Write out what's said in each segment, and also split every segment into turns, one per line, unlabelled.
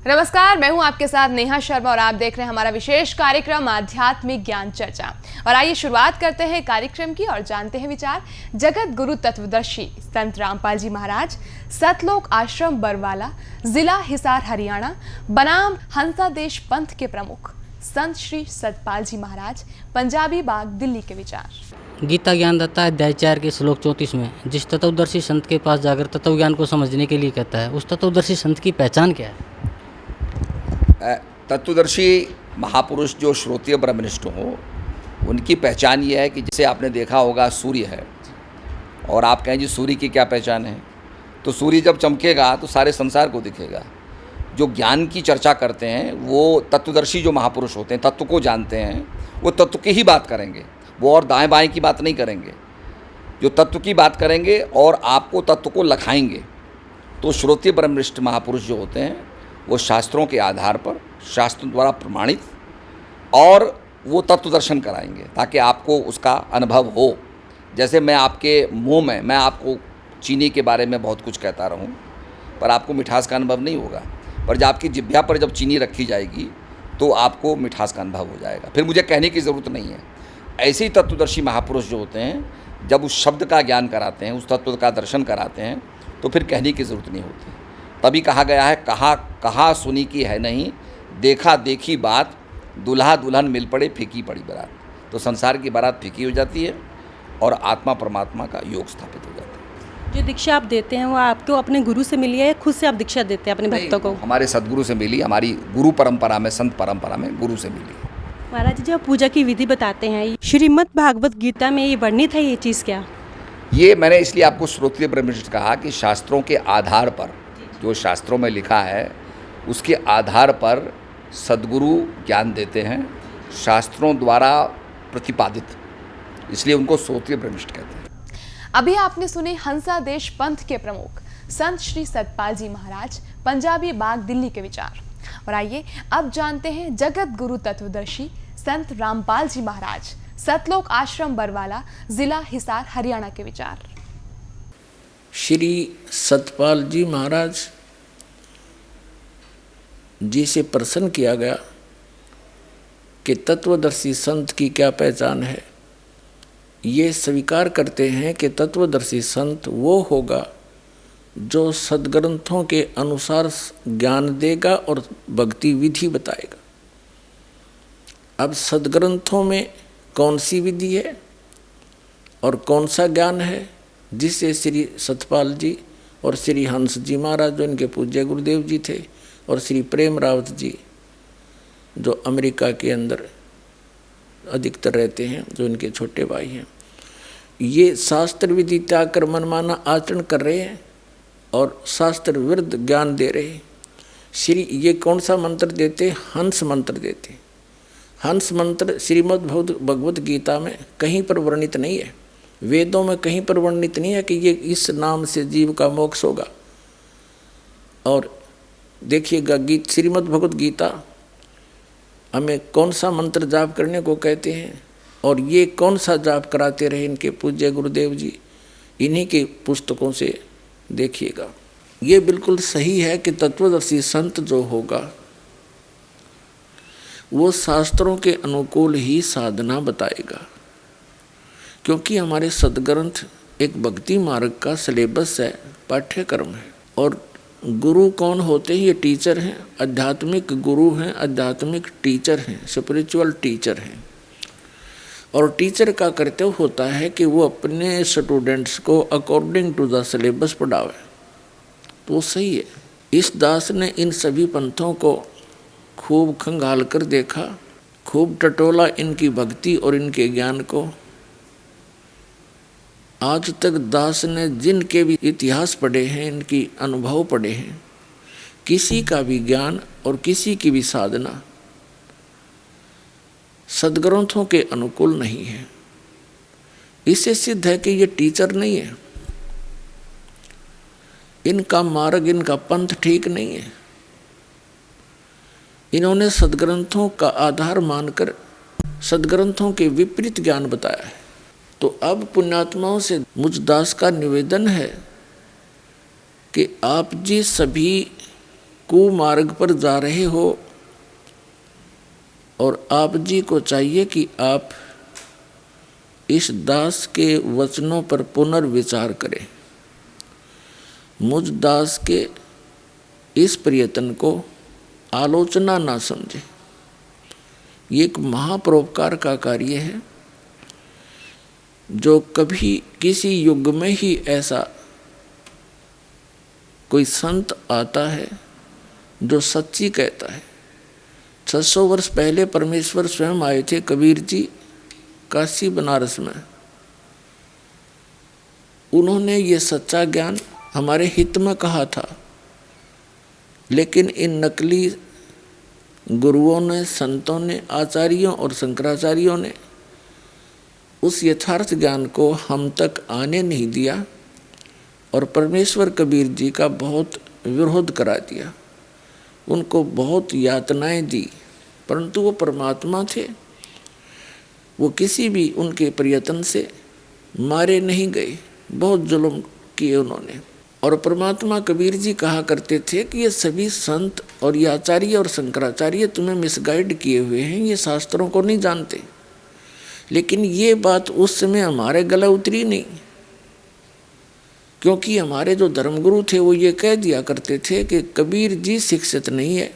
नमस्कार, मैं हूं आपके साथ नेहा शर्मा और आप देख रहे हैं हमारा विशेष कार्यक्रम आध्यात्मिक ज्ञान चर्चा। और आइए शुरुआत करते हैं कार्यक्रम की और जानते हैं विचार जगत गुरु तत्वदर्शी संत रामपाल जी महाराज, सतलोक आश्रम बरवाला, जिला हिसार हरियाणा, बनाम हंसादेश पंथ के प्रमुख संत श्री सतपाल जी महाराज, पंजाबी बाग, दिल्ली के विचार।
गीता ज्ञानदाता अध्याय 4 के श्लोक 34 में जिस तत्वदर्शी संत के पास जाकर तत्व ज्ञान को समझने के लिए कहता है, उस तत्वदर्शी संत की पहचान क्या है?
तत्वदर्शी महापुरुष जो श्रोत्रिय ब्रह्मनिष्ठ हो, उनकी पहचान ये है कि जैसे आपने देखा होगा सूर्य है और आप कहें जी सूर्य की क्या पहचान है, तो सूर्य जब चमकेगा तो सारे संसार को दिखेगा। जो ज्ञान की चर्चा करते हैं वो तत्वदर्शी जो महापुरुष होते हैं, तत्व को जानते हैं, वो तत्व की ही बात करेंगे, वो और दाएं बाएं की बात नहीं करेंगे। जो तत्व की बात करेंगे और आपको तत्व को लखाएंगे। तो श्रोत्रिय ब्रह्मनिष्ठ महापुरुष जो होते हैं वो शास्त्रों के आधार पर, शास्त्रों द्वारा प्रमाणित, और वो तत्व दर्शन कराएंगे ताकि आपको उसका अनुभव हो। जैसे मैं आपके मुंह में, मैं आपको चीनी के बारे में बहुत कुछ कहता रहूं, पर आपको मिठास का अनुभव नहीं होगा। पर जब आपकी जिह्वा पर जब चीनी रखी जाएगी तो आपको मिठास का अनुभव हो जाएगा, फिर मुझे कहने की ज़रूरत नहीं है। ऐसे ही तत्वदर्शी महापुरुष जो होते हैं, जब उस शब्द का ज्ञान कराते हैं, उस तत्व का दर्शन कराते हैं, तो फिर कहने की ज़रूरत नहीं होती। तभी कहा गया है, कहा सुनी की है नहीं, देखा देखी बात, दुल्हा दुल्हन मिल पड़े फीकी पड़ी बारात। तो संसार की बारात फीकी हो जाती है और आत्मा परमात्मा का योग स्थापित हो जाता है।
जो दीक्षा आप देते हैं वो आपको अपने गुरु से मिली है या खुद से आप दीक्षा देते हैं अपने भक्तों को?
हमारे सदगुरु से मिली, हमारी गुरु परंपरा में, संत परंपरा में गुरु से मिली।
महाराज जी, जब पूजा की विधि बताते हैं, श्रीमद् भागवत गीता में ये वर्णित है, ये चीज़ क्या?
ये मैंने इसलिए आपको श्रोत्रिय ब्रह्मनिष्ठ कहा कि शास्त्रों के आधार पर, जो शास्त्रों में लिखा है उसके आधार पर सद्गुरु ज्ञान देते हैं, शास्त्रों द्वारा प्रतिपादित, इसलिए उनको श्रोत्रिय ब्रह्मनिष्ठ कहते हैं।
अभी आपने सुने हंसादेश पंथ के प्रमुख संत श्री सतपाल जी महाराज, पंजाबी बाग, दिल्ली के विचार। और आइए अब जानते हैं जगत गुरु तत्वदर्शी संत रामपाल जी महाराज, सतलोक आश्रम बरवाला, जिला हिसार हरियाणा के विचार।
श्री सतपाल जी महाराज जी से प्रश्न किया गया कि तत्वदर्शी संत की क्या पहचान है। ये स्वीकार करते हैं कि तत्वदर्शी संत वो होगा जो सद्ग्रंथों के अनुसार ज्ञान देगा और भक्ति विधि बताएगा। अब सद्ग्रंथों में कौन सी विधि है और कौन सा ज्ञान है जिसे श्री सतपाल जी और श्री हंस जी महाराज जो इनके पूज्य गुरुदेव जी थे, और श्री प्रेम रावत जी जो अमेरिका के अंदर अधिकतर रहते हैं, जो इनके छोटे भाई हैं, ये शास्त्र विधि त्याग कर मनमाना आचरण कर रहे हैं और शास्त्र विरुद्ध ज्ञान दे रहे हैं। श्री ये कौन सा मंत्र देते? हंस मंत्र देते। हंस मंत्र श्रीमद् भगवत गीता में कहीं पर वर्णित नहीं है, वेदों में कहीं पर वर्णित नहीं है कि ये इस नाम से जीव का मोक्ष होगा। और देखिएगा श्रीमद् भगवत गीता हमें कौन सा मंत्र जाप करने को कहते हैं और ये कौन सा जाप कराते रहे इनके पूज्य गुरुदेव जी, इन्हीं के पुस्तकों से देखिएगा। ये बिल्कुल सही है कि तत्वदर्शी संत जो होगा वो शास्त्रों के अनुकूल ही साधना बताएगा, क्योंकि हमारे सद्ग्रंथ एक भक्ति मार्ग का सिलेबस है, पाठ्यक्रम है। और गुरु कौन होते हैं? ये टीचर हैं, आध्यात्मिक गुरु हैं, आध्यात्मिक टीचर हैं, स्पिरिचुअल टीचर हैं। और टीचर का कर्तव्य होता है कि वो अपने स्टूडेंट्स को अकॉर्डिंग टू द सिलेबस पढ़ावे। तो सही है। इस दास ने इन सभी पंथों को खूब खंगाल कर देखा, खूब टटोला इनकी भक्ति और इनके ज्ञान को। आज तक दास ने जिनके भी इतिहास पढ़े हैं, इनकी अनुभव पढ़े हैं, किसी का भी ज्ञान और किसी की भी साधना सद्ग्रंथों के अनुकूल नहीं है। इससे सिद्ध है कि ये टीचर नहीं है, इनका मार्ग, इनका पंथ ठीक नहीं है। इन्होंने सद्ग्रंथों का आधार मानकर सद्ग्रंथों के विपरीत ज्ञान बताया है। तो अब पुण्यात्माओं से मुझ दास का निवेदन है कि आप जी सभी कुमार्ग पर जा रहे हो और आप जी को चाहिए कि आप इस दास के वचनों पर पुनर्विचार करें, मुझ दास के इस प्रयत्न को आलोचना ना समझे। ये एक महापरोपकार का कार्य है जो कभी किसी युग में ही ऐसा कोई संत आता है जो सच्ची कहता है। 600 वर्ष पहले परमेश्वर स्वयं आए थे कबीर जी काशी बनारस में। उन्होंने ये सच्चा ज्ञान हमारे हित में कहा था, लेकिन इन नकली गुरुओं ने, संतों ने, आचार्यों और शंकराचार्यों ने उस यथार्थ ज्ञान को हम तक आने नहीं दिया और परमेश्वर कबीर जी का बहुत विरोध करा दिया, उनको बहुत यातनाएं दी, परंतु वो परमात्मा थे। वो किसी भी उनके प्रयत्न से मारे नहीं गए, बहुत जुल्म किए उन्होंने। और परमात्मा कबीर जी कहा करते थे कि ये सभी संत और ये आचार्य और शंकराचार्य तुम्हें मिसगाइड किए हुए हैं, ये शास्त्रों को नहीं जानते। लेकिन ये बात उस समय हमारे गला उतरी नहीं, क्योंकि हमारे जो धर्मगुरु थे वो ये कह दिया करते थे कि कबीर जी शिक्षित नहीं है,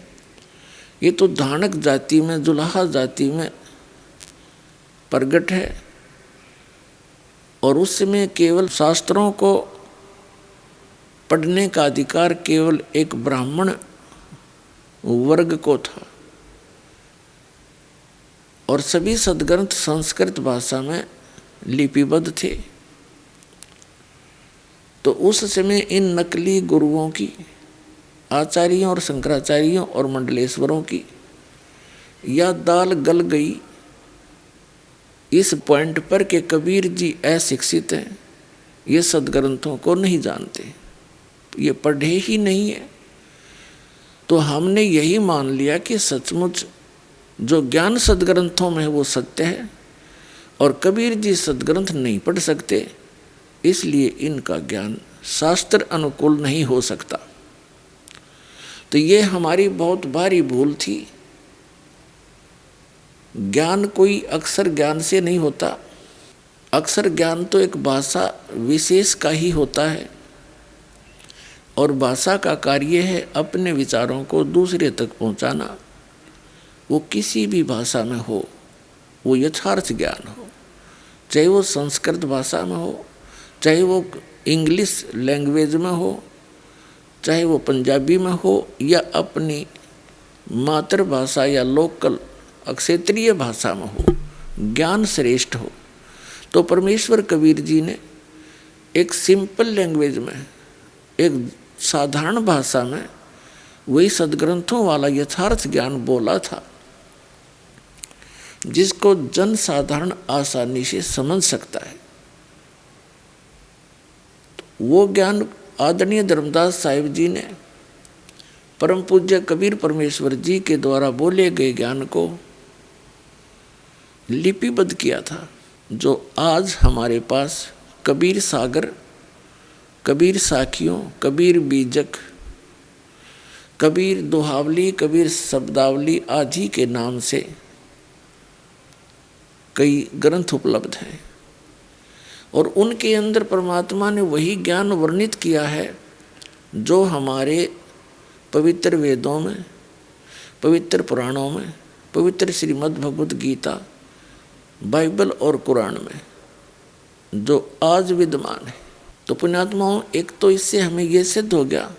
ये तो धानक जाति में, जुलाहा जाति में प्रगट है। और उस समय केवल शास्त्रों को पढ़ने का अधिकार केवल एक ब्राह्मण वर्ग को था और सभी सद्ग्रंथ संस्कृत भाषा में लिपिबद्ध थे। तो उस समय इन नकली गुरुओं की, आचार्यों और शंकराचार्यों और मंडलेश्वरों की या दाल गल गई इस पॉइंट पर कि कबीर जी अशिक्षित हैं, ये सद्ग्रंथों को नहीं जानते, ये पढ़े ही नहीं है। तो हमने यही मान लिया कि सचमुच जो ज्ञान सद्ग्रंथों में है वो सत्य है और कबीर जी सद्ग्रंथ नहीं पढ़ सकते, इसलिए इनका ज्ञान शास्त्र अनुकूल नहीं हो सकता। तो ये हमारी बहुत भारी भूल थी। ज्ञान कोई अक्षर ज्ञान से नहीं होता, अक्षर ज्ञान तो एक भाषा विशेष का ही होता है और भाषा का कार्य है अपने विचारों को दूसरे तक पहुंचाना। वो किसी भी भाषा में हो, वो यथार्थ ज्ञान हो, चाहे वो संस्कृत भाषा में हो, चाहे वो इंग्लिश लैंग्वेज में हो, चाहे वो पंजाबी में हो या अपनी मातृभाषा या लोकल क्षेत्रीय भाषा में हो, ज्ञान श्रेष्ठ हो। तो परमेश्वर कबीर जी ने एक सिंपल लैंग्वेज में, एक साधारण भाषा में वही सद्ग्रंथों वाला यथार्थ ज्ञान बोला था जिसको जन साधारण आसानी से समझ सकता है। तो वो ज्ञान आदरणीय धर्मदास साहिब जी ने परम पूज्य कबीर परमेश्वर जी के द्वारा बोले गए ज्ञान को लिपिबद्ध किया था, जो आज हमारे पास कबीर सागर, कबीर साखियों, कबीर बीजक, कबीर दोहावली, कबीर शब्दावली आदि के नाम से कई ग्रंथ उपलब्ध हैं और उनके अंदर परमात्मा ने वही ज्ञान वर्णित किया है जो हमारे पवित्र वेदों में, पवित्र पुराणों में, पवित्र श्रीमद् भगवद गीता, बाइबल और कुरान में जो आज विद्यमान है। तो पुण्यात्माओं, एक तो इससे हमें यह सिद्ध हो गया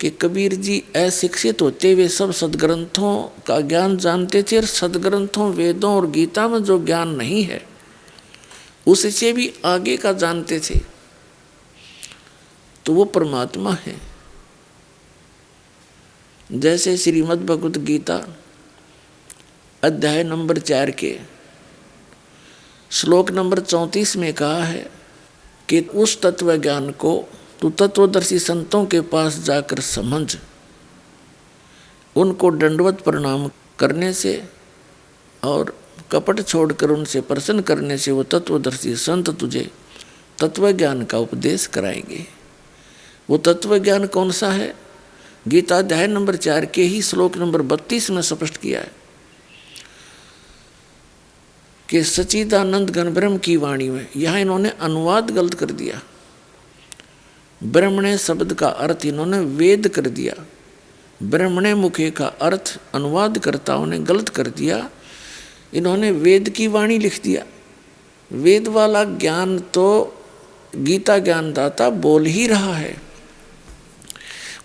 कि कबीर जी अशिक्षित होते हुए सब सद्ग्रंथों का ज्ञान जानते थे और सद्ग्रंथों, वेदों और गीता में जो ज्ञान नहीं है उससे भी आगे का जानते थे। तो वो परमात्मा है। जैसे श्रीमद् भगवद गीता अध्याय नंबर 4 के श्लोक नंबर 34 में कहा है कि उस तत्व ज्ञान को तू तत्वदर्शी संतों के पास जाकर समझ, उनको दंडवत प्रणाम करने से और कपट छोड़कर उनसे प्रसन्न करने से वो तत्वदर्शी संत तुझे तत्व ज्ञान का उपदेश कराएंगे। वो तत्व ज्ञान कौन सा है? गीता अध्याय नंबर 4 के ही श्लोक नंबर 32 में स्पष्ट किया है कि सच्चिदानंद घन ब्रह्म की वाणी में, यहाँ इन्होंने अनुवाद गलत कर दिया। ब्रह्मणे शब्द का अर्थ इन्होंने वेद कर दिया, ब्रह्मणे मुखे का अर्थ अनुवादकर्ताओं ने गलत कर दिया, इन्होंने वेद की वाणी लिख दिया। वेद वाला ज्ञान तो गीता ज्ञानदाता बोल ही रहा है।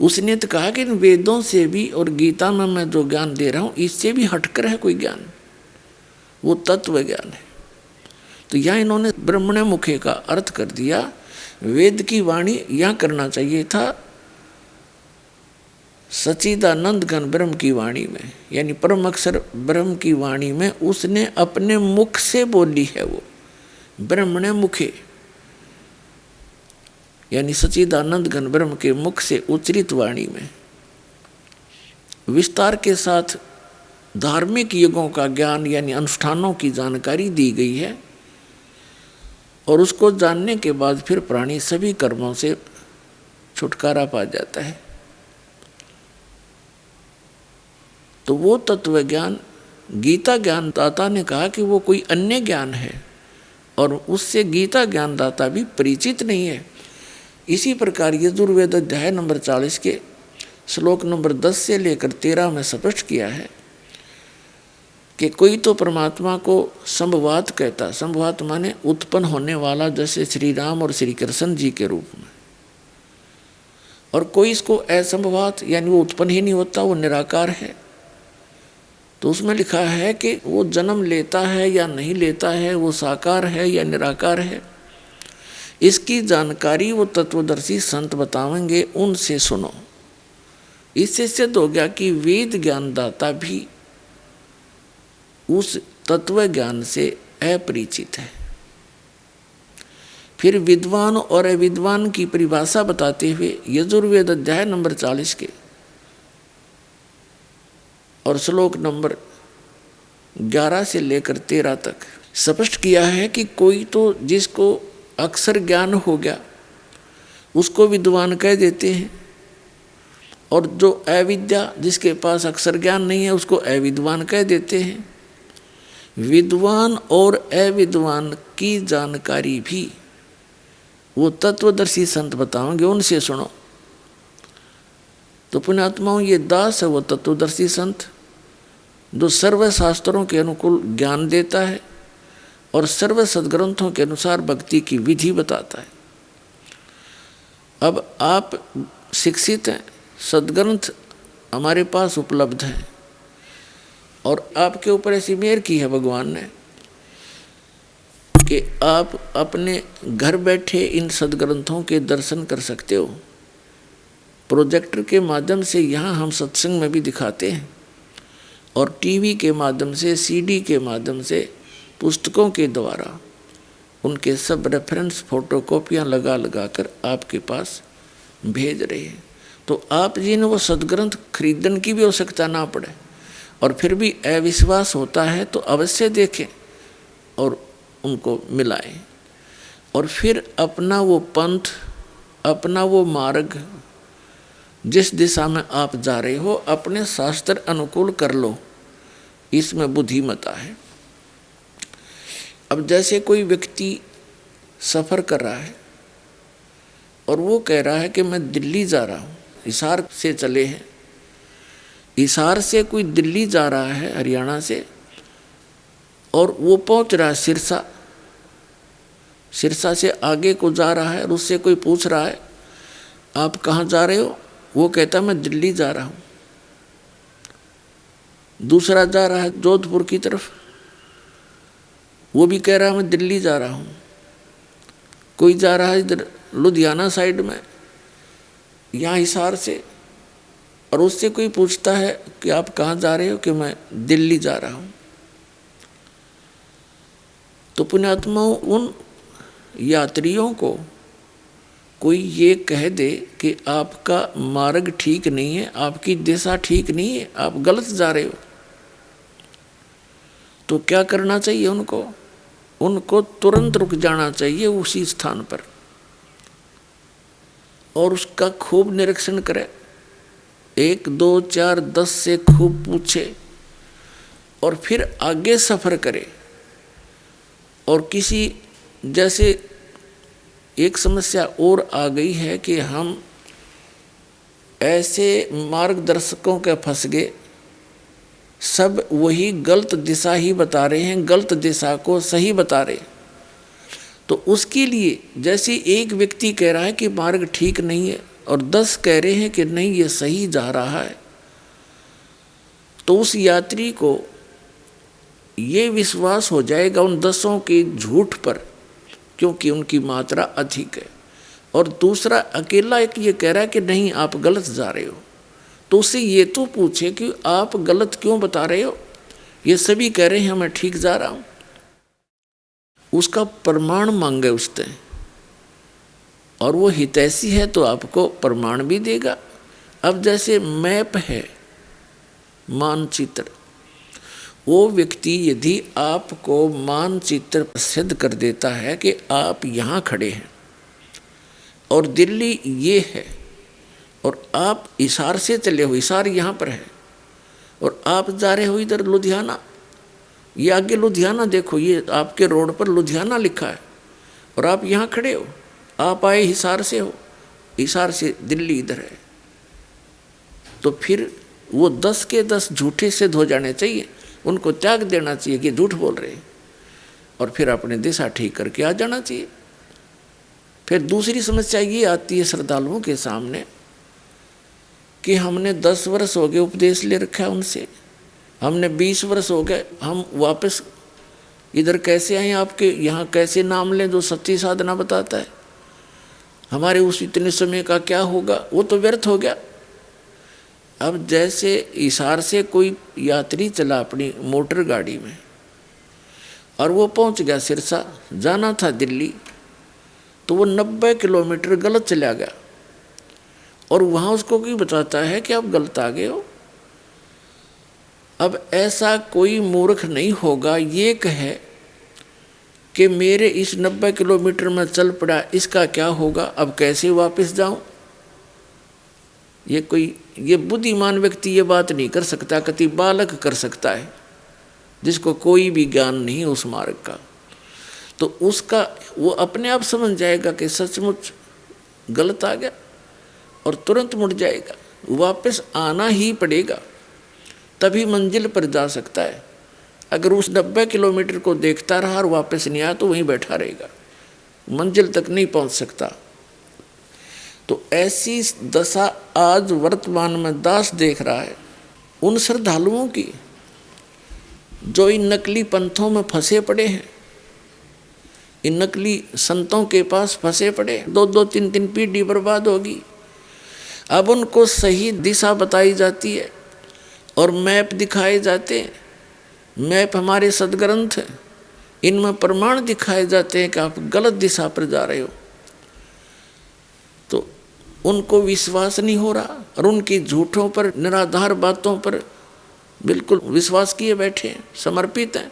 उसने तो कहा कि इन वेदों से भी और गीता में मैं जो ज्ञान दे रहा हूँ इससे भी हटकर है कोई ज्ञान, वो तत्व ज्ञान है। तो यहाँ इन्होंने ब्रह्मणे मुखे का अर्थ कर दिया, वेद की वाणी यहाँ करना चाहिए था सच्चिदानंद घन ब्रह्म की वाणी में, यानी परम अक्षर ब्रह्म की वाणी में उसने अपने मुख से बोली है। वो ब्रह्मणे मुखे यानी सच्चिदानंद घन ब्रह्म के मुख से उच्चरित वाणी में विस्तार के साथ धार्मिक युगों का ज्ञान यानी अनुष्ठानों की जानकारी दी गई है, और उसको जानने के बाद फिर प्राणी सभी कर्मों से छुटकारा पा जाता है। तो वो तत्व ज्ञान गीता ज्ञानदाता ने कहा कि वो कोई अन्य ज्ञान है, और उससे गीता ज्ञानदाता भी परिचित नहीं है। इसी प्रकार यजुर्वेद अध्याय नंबर 40 के श्लोक नंबर 10 से लेकर 13 में स्पष्ट किया है कि कोई तो परमात्मा को संभवात कहता, संभवात माने उत्पन्न होने वाला, जैसे श्री राम और श्री कृष्ण जी के रूप में, और कोई इसको असंभवात यानी वो उत्पन्न ही नहीं होता, वो निराकार है। तो उसमें लिखा है कि वो जन्म लेता है या नहीं लेता है, वो साकार है या निराकार है, इसकी जानकारी वो तत्वदर्शी संत बतावेंगे, उनसे सुनो। इससे सिद्ध हो गया कि वेद ज्ञानदाता भी उस तत्व ज्ञान से अपरिचित है। फिर विद्वान और अविद्वान की परिभाषा बताते हुए यजुर्वेद अध्याय नंबर 40 के और श्लोक नंबर 11 से लेकर 13 तक स्पष्ट किया है कि कोई तो जिसको अक्षर ज्ञान हो गया उसको विद्वान कह देते हैं, और जो अविद्या जिसके पास अक्षर ज्ञान नहीं है उसको अविद्वान कह देते हैं। विद्वान और अविद्वान की जानकारी भी वो तत्वदर्शी संत बताओगे, उनसे सुनो। तो पुण्यात्माओं, ये दास है वो तत्वदर्शी संत जो सर्व शास्त्रों के अनुकूल ज्ञान देता है और सर्व सद्ग्रंथों के अनुसार भक्ति की विधि बताता है। अब आप शिक्षित हैं, सद्ग्रंथ हमारे पास उपलब्ध हैं, और आपके ऊपर ऐसी मेहर की है भगवान ने कि आप अपने घर बैठे इन सद्ग्रंथों के दर्शन कर सकते हो। प्रोजेक्टर के माध्यम से यहाँ हम सत्संग में भी दिखाते हैं, और टीवी के माध्यम से, सीडी के माध्यम से, पुस्तकों के द्वारा उनके सब रेफरेंस फोटोकॉपियाँ लगा लगा कर आपके पास भेज रहे हैं। तो आप जी ने वो सद्ग्रंथ खरीदने की भी आवश्यकता ना पड़े, और फिर भी अविश्वास होता है तो अवश्य देखें और उनको मिलाएं, और फिर अपना वो पंथ, अपना वो मार्ग जिस दिशा में आप जा रहे हो अपने शास्त्र अनुकूल कर लो। इसमें बुद्धिमता है। अब जैसे कोई व्यक्ति सफ़र कर रहा है और वो कह रहा है कि मैं दिल्ली जा रहा हूँ, हिसार से चले हैं, हिसार से कोई दिल्ली जा रहा है हरियाणा से, और वो पहुँच रहा है सिरसा, सिरसा से आगे को जा रहा है, और उससे कोई पूछ रहा है आप कहाँ जा रहे हो, वो कहता मैं दिल्ली जा रहा हूँ। दूसरा जा रहा है जोधपुर की तरफ, वो भी कह रहा है मैं दिल्ली जा रहा हूँ। कोई जा रहा है इधर लुधियाना साइड में, यहाँ हिसार से, और उससे कोई पूछता है कि आप कहाँ जा रहे हो, कि मैं दिल्ली जा रहा हूँ। तो पुण्यात्माओं, उन यात्रियों को कोई ये कह दे कि आपका मार्ग ठीक नहीं है, आपकी दिशा ठीक नहीं है, आप गलत जा रहे हो, तो क्या करना चाहिए उनको? उनको तुरंत रुक जाना चाहिए उसी स्थान पर, और उसका खूब निरीक्षण करें 1 2 4 10 से खूब पूछे और फिर आगे सफ़र करे। और किसी जैसे एक समस्या और आ गई है कि हम ऐसे मार्गदर्शकों के फंस गए, सब वही गलत दिशा ही बता रहे हैं, गलत दिशा को सही बता रहे। तो उसके लिए जैसे एक व्यक्ति कह रहा है कि मार्ग ठीक नहीं है और 10 कह रहे हैं कि नहीं ये सही जा रहा है, तो उस यात्री को ये विश्वास हो जाएगा उन 10 के झूठ पर, क्योंकि उनकी मात्रा अधिक है। और दूसरा अकेला एक ये कह रहा है कि नहीं आप गलत जा रहे हो, तो उससे ये तो पूछे कि आप गलत क्यों बता रहे हो, ये सभी कह रहे हैं मैं ठीक जा रहा हूँ। उसका प्रमाण मांगे उससे, और वो हितैषी है तो आपको प्रमाण भी देगा। अब जैसे मैप है, मानचित्र, वो व्यक्ति यदि आपको मानचित्र सिद्ध कर देता है कि आप यहाँ खड़े हैं और दिल्ली ये है और आप हिसार से चले हो, हिसार यहाँ पर है और आप जा रहे हो इधर लुधियाना, ये आगे लुधियाना देखो, ये आपके रोड पर लुधियाना लिखा है और आप यहाँ खड़े हो, आप आए हिसार से हो, हिसार से दिल्ली इधर है, तो फिर वो 10 के 10 झूठे सिद्ध हो जाने चाहिए, उनको त्याग देना चाहिए कि झूठ बोल रहे हैं और फिर अपनी दिशा ठीक करके आ जाना चाहिए। फिर दूसरी समस्या ये आती है श्रद्धालुओं के सामने कि हमने 10 वर्ष हो गए उपदेश ले रखा है उनसे, हमने 20 वर्ष हो गए, हम वापस इधर कैसे आए, आपके यहाँ कैसे नाम लें जो सच्ची साधना बताता है, हमारे उस इतने समय का क्या होगा, वो तो व्यर्थ हो गया। अब जैसे हिसार से कोई यात्री चला अपनी मोटर गाड़ी में और वो पहुंच गया सिरसा, जाना था दिल्ली, तो वो 90 किलोमीटर गलत चला गया और वहाँ उसको कोई बताता है कि आप गलत आ गए हो। अब ऐसा कोई मूर्ख नहीं होगा ये कहे कि मेरे इस 90 किलोमीटर में चल पड़ा, इसका क्या होगा, अब कैसे वापस जाऊं। ये बुद्धिमान व्यक्ति ये बात नहीं कर सकता, कति बालक कर सकता है जिसको कोई भी ज्ञान नहीं उस मार्ग का, तो उसका वो अपने आप समझ जाएगा कि सचमुच गलत आ गया और तुरंत मुड़ जाएगा, वापस आना ही पड़ेगा, तभी मंजिल पर जा सकता है। अगर उस 90 किलोमीटर को देखता रहा और वापस नहीं आया तो वहीं बैठा रहेगा, मंजिल तक नहीं पहुंच सकता। तो ऐसी दशा आज वर्तमान में दास देख रहा है उन श्रद्धालुओं की जो इन नकली पंथों में फंसे पड़े हैं, इन नकली संतों के पास फंसे पड़े, 2-2 3-3 पीढ़ी बर्बाद होगी। अब उनको सही दिशा बताई जाती है और मैप दिखाए जाते हैं, मैप हमारे सदग्रंथ हैं, इनमें प्रमाण दिखाए जाते हैं कि आप गलत दिशा पर जा रहे हो, तो उनको विश्वास नहीं हो रहा और उनकी झूठों पर, निराधार बातों पर बिल्कुल विश्वास किए बैठे हैं, समर्पित हैं,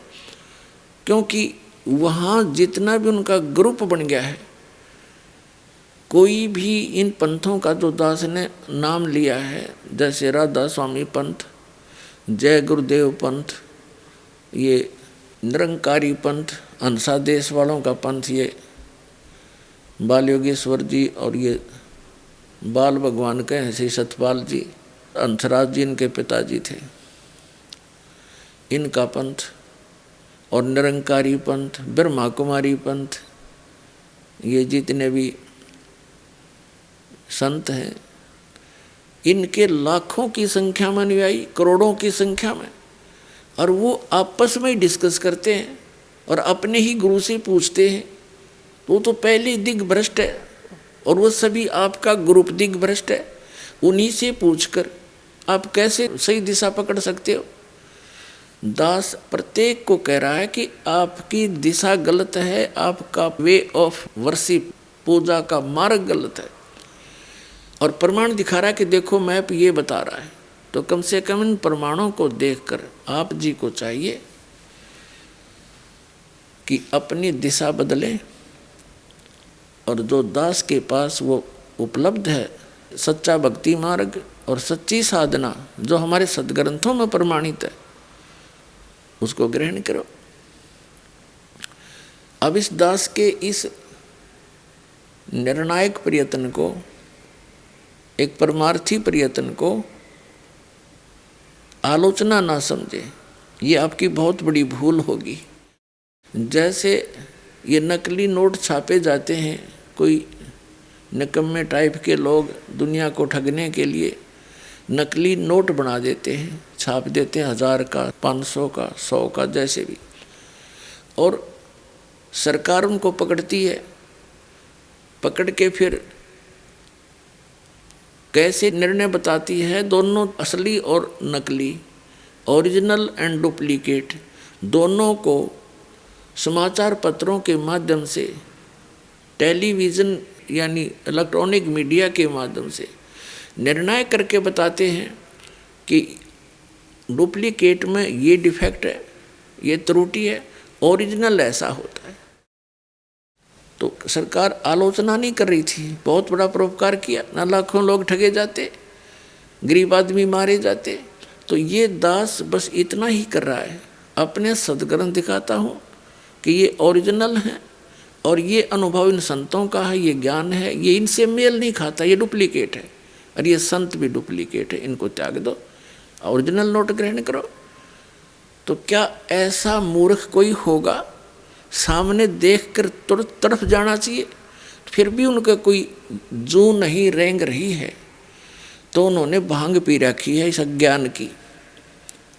क्योंकि वहाँ जितना भी उनका ग्रुप बन गया है, कोई भी इन पंथों का जो दास ने नाम लिया है, जैसे राधा स्वामी पंथ, जय गुरुदेव पंथ, ये निरंकारी पंथ, हंसा देश वालों का पंथ, ये बाल योगेश्वर जी और ये बाल भगवान के हैं श्री सतपाल जी, हंसराज जी इनके पिताजी थे, इनका पंथ, और निरंकारी पंथ, ब्रह्मा कुमारी पंथ, ये जितने भी संत हैं, इनके लाखों की संख्या में अनुयायी, करोड़ों की संख्या में, और वो आपस में ही डिस्कस करते हैं और अपने ही गुरु से पूछते हैं, तो वो तो पहले दिग्भ्रष्ट है और वो सभी आपका ग्रुप दिग्भ्रष्ट है, उन्हीं से पूछकर आप कैसे सही दिशा पकड़ सकते हो। दास प्रत्येक को कह रहा है कि आपकी दिशा गलत है, आपका वे ऑफ वर्शिप, पूजा का मार्ग गलत है, और प्रमाण दिखा रहा है कि देखो मैप ये बता रहा है। तो कम से कम इन प्रमाणों को देखकर आप जी को चाहिए कि अपनी दिशा बदलें, और जो दास के पास वो उपलब्ध है सच्चा भक्ति मार्ग, और सच्ची साधना जो हमारे सदग्रंथों में प्रमाणित है उसको ग्रहण करो। अब इस दास के इस निर्णायक प्रयत्न को, एक परमार्थी प्रयत्न को आलोचना ना समझे, ये आपकी बहुत बड़ी भूल होगी। जैसे ये नकली नोट छापे जाते हैं, कोई निकम्मे टाइप के लोग दुनिया को ठगने के लिए नकली नोट बना देते हैं, छाप देते हैं 1000 का, 500 का, 100 का, जैसे भी, और सरकार उनको पकड़ती है। पकड़ के फिर कैसे निर्णय बताती है, दोनों असली और नकली, ओरिजिनल एंड डुप्लीकेट, दोनों को समाचार पत्रों के माध्यम से, टेलीविज़न यानी इलेक्ट्रॉनिक मीडिया के माध्यम से निर्णय करके बताते हैं कि डुप्लीकेट में ये डिफेक्ट है, ये त्रुटि है, ओरिजिनल ऐसा होता है। तो सरकार आलोचना नहीं कर रही थी, बहुत बड़ा परोपकार किया, ना लाखों लोग ठगे जाते, गरीब आदमी मारे जाते। तो ये दास बस इतना ही कर रहा है, अपने सदग्रंथ दिखाता हूँ कि ये ओरिजिनल है और ये अनुभव इन संतों का है, ये ज्ञान है, ये इनसे मेल नहीं खाता, ये डुप्लीकेट है, और ये संत भी डुप्लीकेट है, इनको त्याग दो, ओरिजिनल नोट ग्रहण करो। तो क्या ऐसा मूर्ख कोई होगा? सामने देखकर तुरंत तरफ जाना चाहिए, फिर भी उनका कोई जू नहीं रेंग रही है, तो उन्होंने भांग पी रखी है इस अज्ञान की।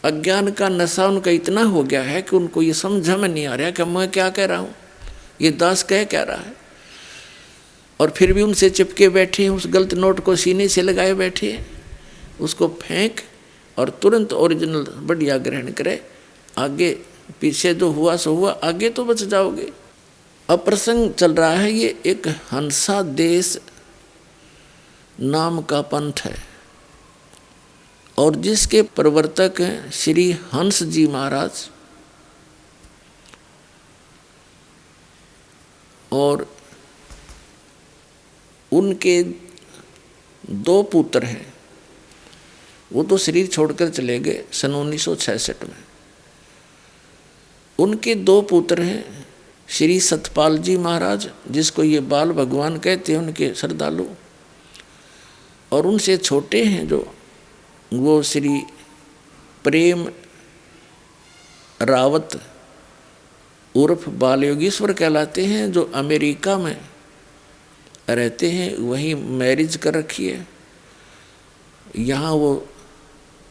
अज्ञान का नशा उनका इतना हो गया है कि उनको ये समझ में नहीं आ रहा कि मैं क्या कह रहा हूँ, ये दास कह रहा है, और फिर भी उनसे चिपके बैठे हैं, उस गलत नोट को सीने से लगाए बैठे हैं। उसको फेंक और तुरंत ओरिजिनल बढ़िया ग्रहण करे, आगे पीछे जो हुआ सो हुआ, आगे तो बच जाओगे। अब प्रसंग चल रहा है, ये एक हंसा देश नाम का पंथ है, और जिसके प्रवर्तक हैं श्री हंस जी महाराज, और उनके 2 पुत्र हैं। वो तो शरीर छोड़कर चले गए सन 1966 में। उनके 2 पुत्र हैं श्री सतपाल जी महाराज, जिसको ये बाल भगवान कहते हैं, उनके श्रद्धालु, और उनसे छोटे हैं जो वो श्री प्रेम रावत उर्फ बाल योगीश्वर कहलाते हैं, जो अमेरिका में रहते हैं, वहीं मैरिज कर रखी है। यहाँ वो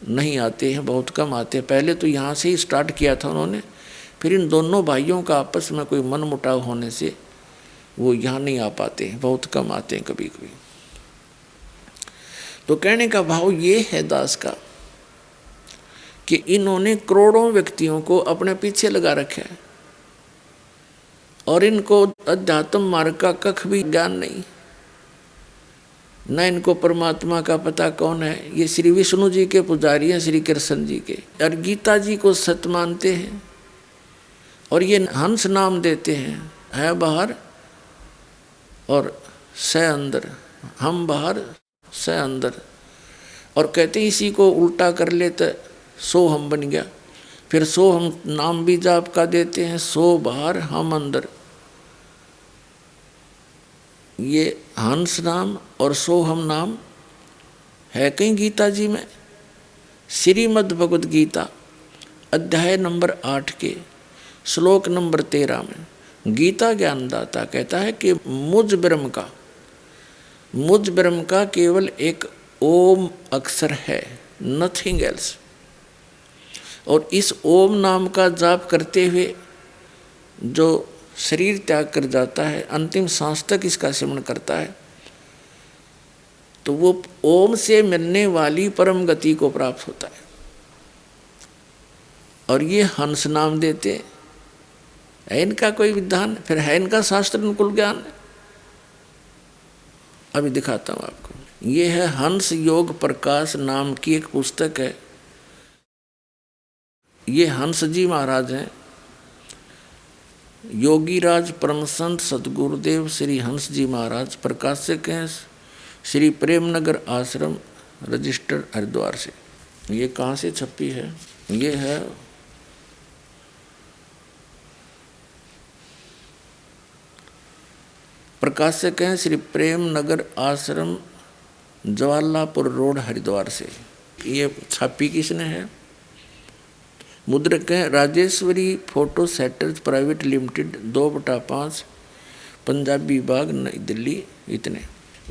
नहीं आते हैं, बहुत कम आते हैं। पहले तो यहाँ से ही स्टार्ट किया था उन्होंने, फिर इन दोनों भाइयों का आपस में कोई मनमुटाव होने से वो यहाँ नहीं आ पाते हैं, बहुत कम आते हैं कभी कभी। तो कहने का भाव ये है दास का कि इन्होंने करोड़ों व्यक्तियों को अपने पीछे लगा रखा है, और इनको अध्यात्म मार्ग का कख भी ज्ञान नहीं, न इनको परमात्मा का पता कौन है। ये श्री विष्णु जी के पुजारी हैं, श्री कृष्ण जी के, और गीता जी को सत्य मानते हैं, और ये हंस नाम देते हैं, है बाहर और से अंदर, हम बाहर से अंदर, और कहते हैं इसी को उल्टा कर लेते सो हम बन गया। फिर सो हम नाम भी जाप का देते हैं, सो बाहर हम अंदर। ये हंस नाम और सो हम नाम है कहीं गीता जी में। श्रीमद् भगवद गीता अध्याय नंबर 8 के श्लोक नंबर 13 में गीता ज्ञानदाता कहता है कि मुझ ब्रह्म का केवल एक ओम अक्षर है, नथिंग एल्स। और इस ओम नाम का जाप करते हुए जो शरीर त्याग कर जाता है, अंतिम सांस तक इसका सिमरण करता है, तो वो ओम से मिलने वाली परम गति को प्राप्त होता है। और ये हंस नाम देते है, इनका कोई विधान, फिर है इनका शास्त्र अनुकूल ज्ञान। अभी दिखाता हूँ आपको। ये है हंस योग प्रकाश नाम की एक पुस्तक है। ये हंस जी महाराज हैं, योगीराज परम संत सदगुरुदेव श्री हंस जी महाराज प्रकाशक हैं, श्री प्रेमनगर आश्रम रजिस्टर हरिद्वार से। ये कहाँ से छपी है? ये है प्रकाशक हैं श्री प्रेम नगर आश्रम, जवाहरलालपुर रोड, हरिद्वार से। ये छापी किसने है? मुद्रक हैं Rajeshwari photo setters private limited, 2/5, Punjabi Bagh, New Delhi. इतने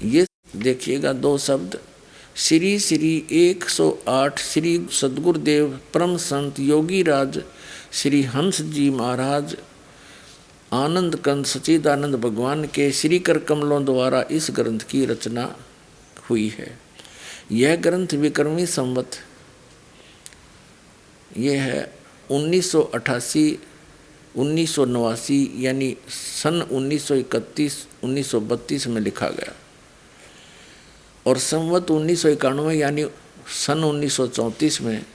ये देखिएगा 2 शब्द, श्री श्री 108 श्री सद्गुरुदेव परम संत योगी राज श्री हंस जी महाराज आनंद कंद सच्चिदानंद भगवान के श्री कर कमलों द्वारा इस ग्रंथ की रचना हुई है। यह ग्रंथ विक्रमी संवत ये है 1988 1989 यानी सन 1931-1932 में लिखा गया, और संवत 1991 यानी सन 1934 में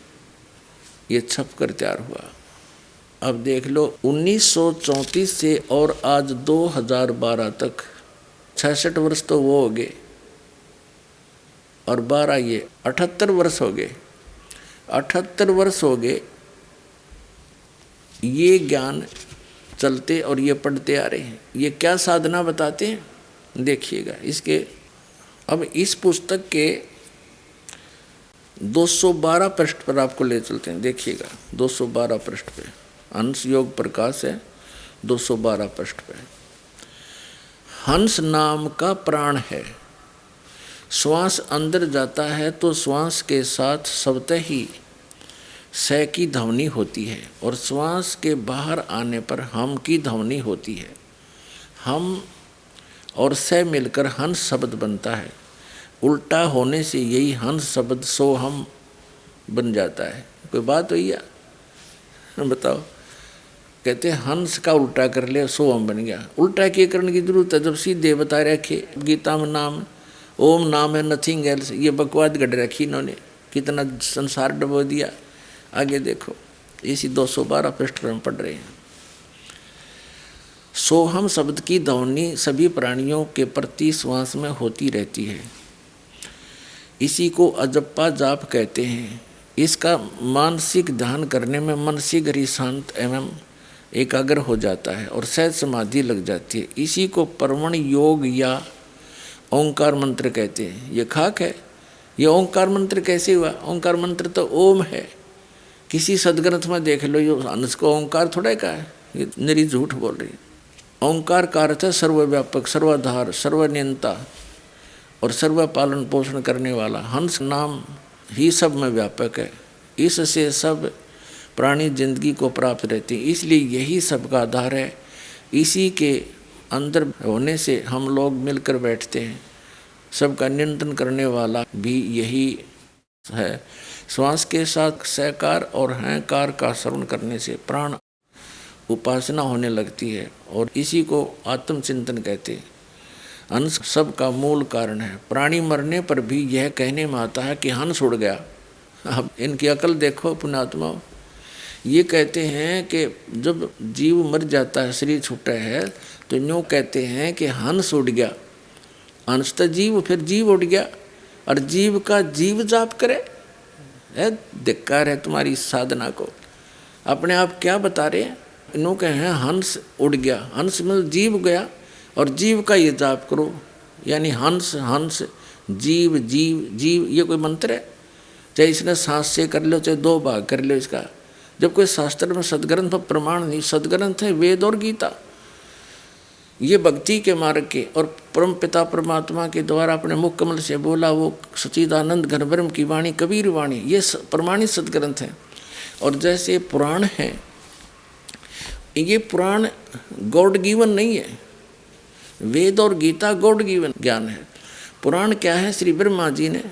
ये छप कर तैयार हुआ। अब देख लो 1934 से और आज 2012 तक 66 वर्ष तो वो हो गए, और 12 ये 78 वर्ष हो गए। 78 वर्ष हो गए ये ज्ञान चलते और ये पढ़ते आ रहे हैं। ये क्या साधना बताते हैं देखिएगा इसके। अब इस पुस्तक के 212 पृष्ठ पर आपको ले चलते हैं, देखिएगा 212 पृष्ठ पे हंस योग प्रकाश है, 212 पृष्ठ पे। हंस नाम का प्राण है, श्वास अंदर जाता है तो श्वास के साथ स्वतः ही स की ध्वनि होती है, और श्वास के बाहर आने पर हम की ध्वनि होती है। हम और स मिलकर हंस शब्द बनता है। उल्टा होने से यही हंस शब्द सो हम बन जाता है। कोई बात हुई या बताओ? कहते हंस का उल्टा कर ले सो हम बन गया। उल्टा किए करने की जरूरत है? जब सीधे बता रखे गीता में नाम ओम नाम है नथिंग एल्स, ये बकवाद गढ़ रखी इन्होंने, कितना संसार डबो दिया। आगे देखो इसी 212 पृष्ठ पर हम पढ़ रहे हैं। सोहम शब्द की ध्वनि सभी प्राणियों के प्रति श्वास में होती रहती है। इसी को अजप्पा जाप कहते हैं। इसका मानसिक ध्यान करने में मन शीघ्र ही शांत एवं एकाग्र हो जाता है और सहज समाधि लग जाती है। इसी को परमण योग या ओंकार मंत्र कहते हैं। ये खाक है। ये ओंकार मंत्र कैसे हुआ? ओंकार मंत्र तो ओम है। किसी सदग्रंथ में देख लो, ये हंस को ओंकार थोड़ा का है, ये निरी झूठ बोल रही है। ओंकार का अर्थ है सर्वव्यापक, सर्वाधार, सर्वनियंता और सर्व पालन पोषण करने वाला। हंस नाम ही सब में व्यापक है। इससे सब प्राणी जिंदगी को प्राप्त रहते हैं, इसलिए यही सबका आधार है। इसी के अंदर होने से हम लोग मिलकर बैठते हैं। सबका नियंत्रण करने वाला भी यही है। श्वास के साथ सहकार और हंकार का श्रवण करने से प्राण उपासना होने लगती है और इसी को आत्मचिंतन कहते हैं। हंस सब का मूल कारण है। प्राणी मरने पर भी यह कहने में आता है कि हंस उड़ गया। अब इनकी अकल देखो पुण्यात्मा। ये कहते हैं कि जब जीव मर जाता है, शरीर छूटा है, तो यूँ कहते हैं कि हंस उड़ गया। हंस तो जीव, फिर जीव उड़ गया और जीव का जीव जाप करे। धिक्कार है तुम्हारी साधना को। अपने आप क्या बता रहे हैं? इन्हों कहे हैं हंस उड़ गया। हंस मतलब जीव गया और जीव का ये जाप करो, यानी हंस हंस जीव जीव जीव। ये कोई मंत्र है? चाहे इसने सांस से कर लो, चाहे 2 भाग कर लो इसका। जब कोई शास्त्र में सदग्रंथ पर प्रमाण नहीं, सदग्रंथ है वेद और गीता। ये भक्ति के मार्ग के और परम पिता परमात्मा के द्वारा अपने मुख कमल से बोला वो सच्चिदानंद घन ब्रह्म की वाणी, कबीर वाणी, ये प्रमाणित सदग्रंथ हैं। और जैसे पुराण है, ये पुराण गॉड गिवन नहीं है। वेद और गीता गॉड गिवन ज्ञान है। पुराण क्या है? श्री ब्रह्मा जी ने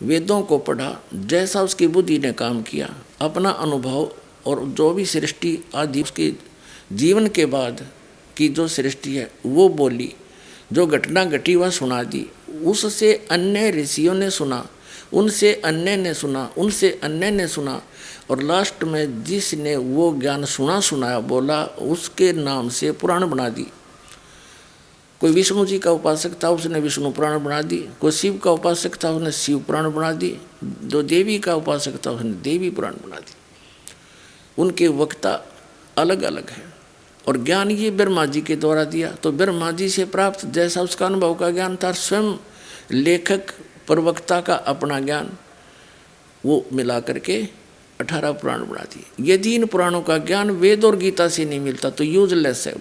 वेदों को पढ़ा, जैसा उसकी बुद्धि ने काम किया, अपना अनुभव और जो भी सृष्टि आदि उसके जीवन के बाद की जो सृष्टि है वो बोली, जो घटना घटी वह सुना दी। उससे अन्य ऋषियों ने सुना, उनसे अन्य ने सुना, उनसे अन्य ने सुना, और लास्ट में जिसने वो ज्ञान सुनाया बोला, उसके नाम से पुराण बना दी। कोई विष्णु जी का उपासक था, उसने विष्णु पुराण बना दी। कोई शिव का उपासक था, उसने शिव पुराण बना दी। जो देवी का उपासक था, उसने देवी पुराण बना दी। उनके वक्ता अलग अलग है। और ज्ञान ये ब्रह्मा जी के द्वारा दिया, तो ब्रह्मा जी से प्राप्त जैसा उसका अनुभव का ज्ञान था, स्वयं लेखक प्रवक्ता का अपना ज्ञान वो मिला करके 18 पुराण बना दिए। यदि इन पुराणों का ज्ञान वेद और गीता से नहीं मिलता तो यूजलेस है।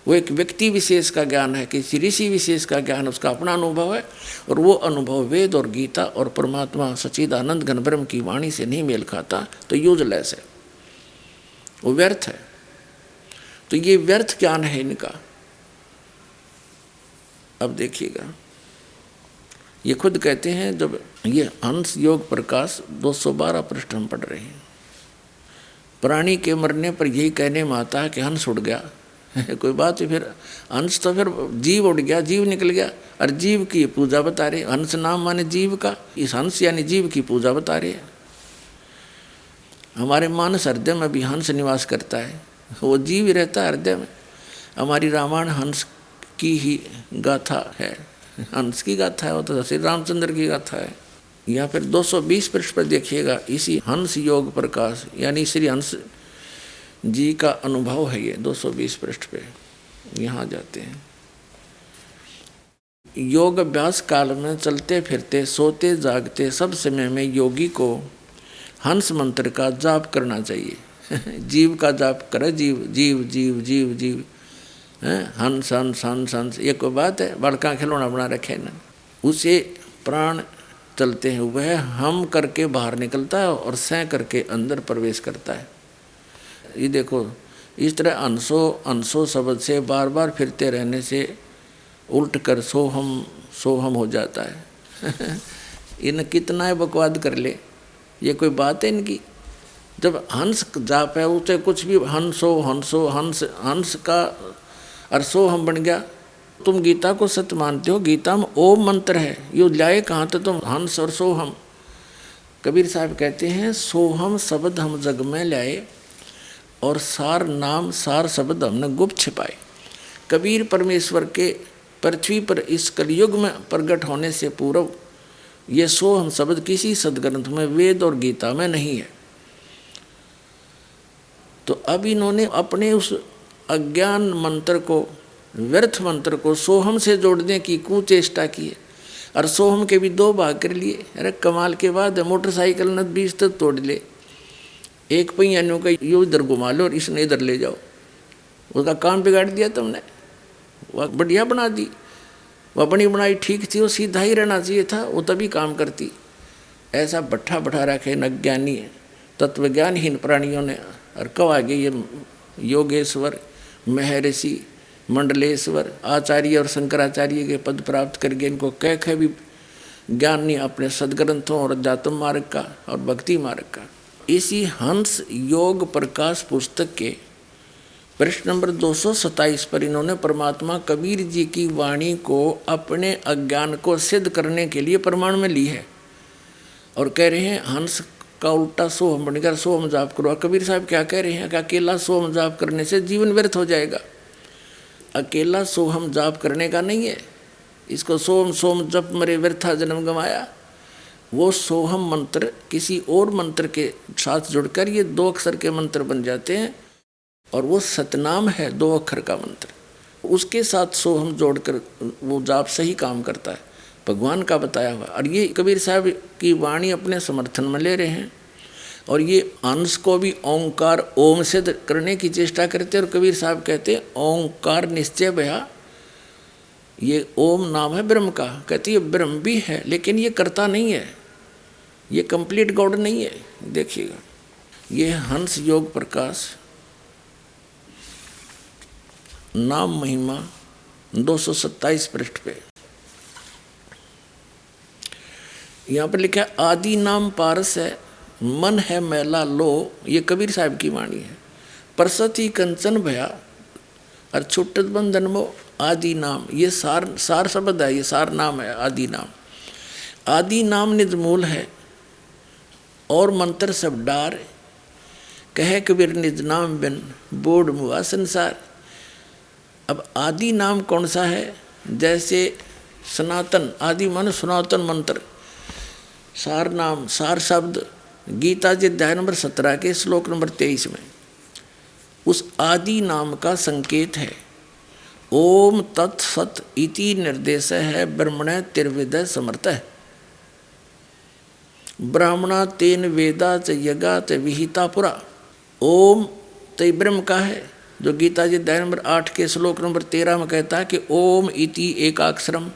वो एक व्यक्ति विशेष का ज्ञान है, किसी ऋषि विशेष का ज्ञान, उसका अपना अनुभव है, और वो अनुभव वेद और गीता और परमात्मा सच्चिदानंद घन ब्रह्म की वाणी से नहीं मेल खाता तो यूजलेस है, वो व्यर्थ है। तो ये व्यर्थ ज्ञान है इनका। अब देखिएगा, ये खुद कहते हैं, जब ये हंस योग प्रकाश 212 पृष्ठ हम पढ़ रहे हैं, प्राणी के मरने पर यही कहने में आता है कि हंस उड़ गया। कोई बात है, फिर हंस तो फिर जीव उड़ गया, जीव निकल गया, और जीव की पूजा बता रहे। हंस नाम माने जीव का, इस हंस यानी जीव की पूजा बता रहे हैं। हमारे मानस हृदय में भी हंस निवास करता है, वो जीव ही रहता है हृदय में। हमारी रामायण हंस की ही गाथा है, हंस की गाथा है, वो तो श्री रामचंद्र की गाथा है। या फिर 220 पृष्ठ पर देखिएगा, इसी हंस योग प्रकाश यानी श्री हंस जी का अनुभव है। ये 220 पृष्ठ पे यहाँ जाते हैं। योग अभ्यास काल में चलते फिरते सोते जागते सब समय में योगी को हंस मंत्र का जाप करना चाहिए। जीव का जाप करे, जीव जीव जीव जीव जीव, हंस हंस हंस हंस, ये कोई बात है? बड़का खिलौना बना रखे ना, उसे प्राण चलते हैं, वह हम करके बाहर निकलता है और सह करके अंदर प्रवेश करता है। ये देखो, इस तरह अंशो अंशो शब्द से बार बार फिरते रहने से उल्ट कर सोहम हो जाता है। इन कितना बकवाद कर ले, ये कोई बात है इनकी? जब हंस जाप है, उसे कुछ भी हंसो हंसो हंस, हंस का और सोहम बन गया। तुम गीता को सत्य मानते हो, गीता में ओम मंत्र है, ये लाए कहाँ तो तुम हंस और सोहम। कबीर साहब कहते हैं, सोहम शब्द हम जग में लाए और सार नाम सार शब्द हमने गुप्त छिपाए। कबीर परमेश्वर के पृथ्वी पर इस कलयुग में प्रकट होने से पूर्व ये सोहम शब्द किसी सदग्रंथ में, वेद और गीता में नहीं है। तो अब इन्होंने अपने उस अज्ञान मंत्र को, व्यर्थ मंत्र को सोहम से जोड़ने की कुचेष्टा की है, और सोहम के भी 2 भाग कर लिए। अरे कमाल के बाद मोटरसाइकिल ने 20 तक तोड़ ले, एक पहियानों का यो इधर घुमा लो और इसने इधर ले जाओ, उसका काम बिगाड़ दिया तुमने। वह बढ़िया बना दी, वह बनी बनाई ठीक थी, वो सीधा ही रहना चाहिए था, वो तभी काम करती। ऐसा भट्ठा बैठा रखे न ज्ञानी तत्वज्ञानहीन प्राणियों ने। और कब आगे ये योगेश्वर, महर्षि, मंडलेश्वर, आचार्य और शंकराचार्य के पद प्राप्त करके इनको कह भी ज्ञान नहीं अपने सदग्रंथों और अध्यात्म मार्ग का और भक्ति मार्ग का। इसी हंस योग प्रकाश पुस्तक के पृष्ठ नंबर 227 पर इन्होंने परमात्मा कबीर जी की वाणी को अपने अज्ञान को सिद्ध करने के लिए प्रमाण में ली है, और कह रहे हैं हंस का उल्टा सोहम बनकर सोहम जाप करो। कबीर साहब क्या कह रहे हैं कि अकेला सोहम जाप करने से जीवन व्यर्थ हो जाएगा। अकेला सोहम जाप करने का नहीं है, इसको सोम सोम जप मरे व्यर्था जन्म गंवाया। वो सोहम मंत्र किसी और मंत्र के साथ जुड़कर ये 2 अक्षर के मंत्र बन जाते हैं, और वो सतनाम है 2 अक्षर का मंत्र, उसके साथ सोहम जोड़कर वो जाप सही काम करता है, भगवान का बताया हुआ। और ये कबीर साहब की वाणी अपने समर्थन में ले रहे हैं, और ये अंश को भी ओंकार ओम से करने की चेष्टा करते हैं। और कबीर साहब कहते हैं ओंकार निश्चय भया, ये ओम नाम है ब्रह्म का। कहती है ब्रह्म भी है, लेकिन ये करता नहीं है, ये कंप्लीट गॉड नहीं है। देखिएगा, ये हंस योग प्रकाश नाम महिमा 227 पृष्ठ पे यहाँ पर लिखा है, आदि नाम पारस है, मन है मैला लो। ये कबीर साहब की वाणी है। परसती कंचन भया और छुट्टत बंधन मो। आदि नाम, ये सार शब्द है, ये सार नाम है आदि नाम। आदि नाम निज मूल है और मंत्र सब डार, कहे कबीर निज नाम बिन बोड मुआ संसार। अब आदि नाम कौन सा है? जैसे सनातन, आदि माने सनातन मंत्र, सार नाम, सार शब्द गीता जी अध्याय नंबर 17 के श्लोक नंबर 23 में उस आदि नाम का संकेत है। ओम तत्सत इति निर्देश है ब्रह्मण तिर्विदय समर्थ है। ब्राह्मणा तेन वेदा च यज्ञा च विहिता पुरा। ओम तो ब्रह्म का है, जो गीता जी अध्याय नंबर 8 के श्लोक नंबर 13 में कहता है कि ओम इति एकाक्षरम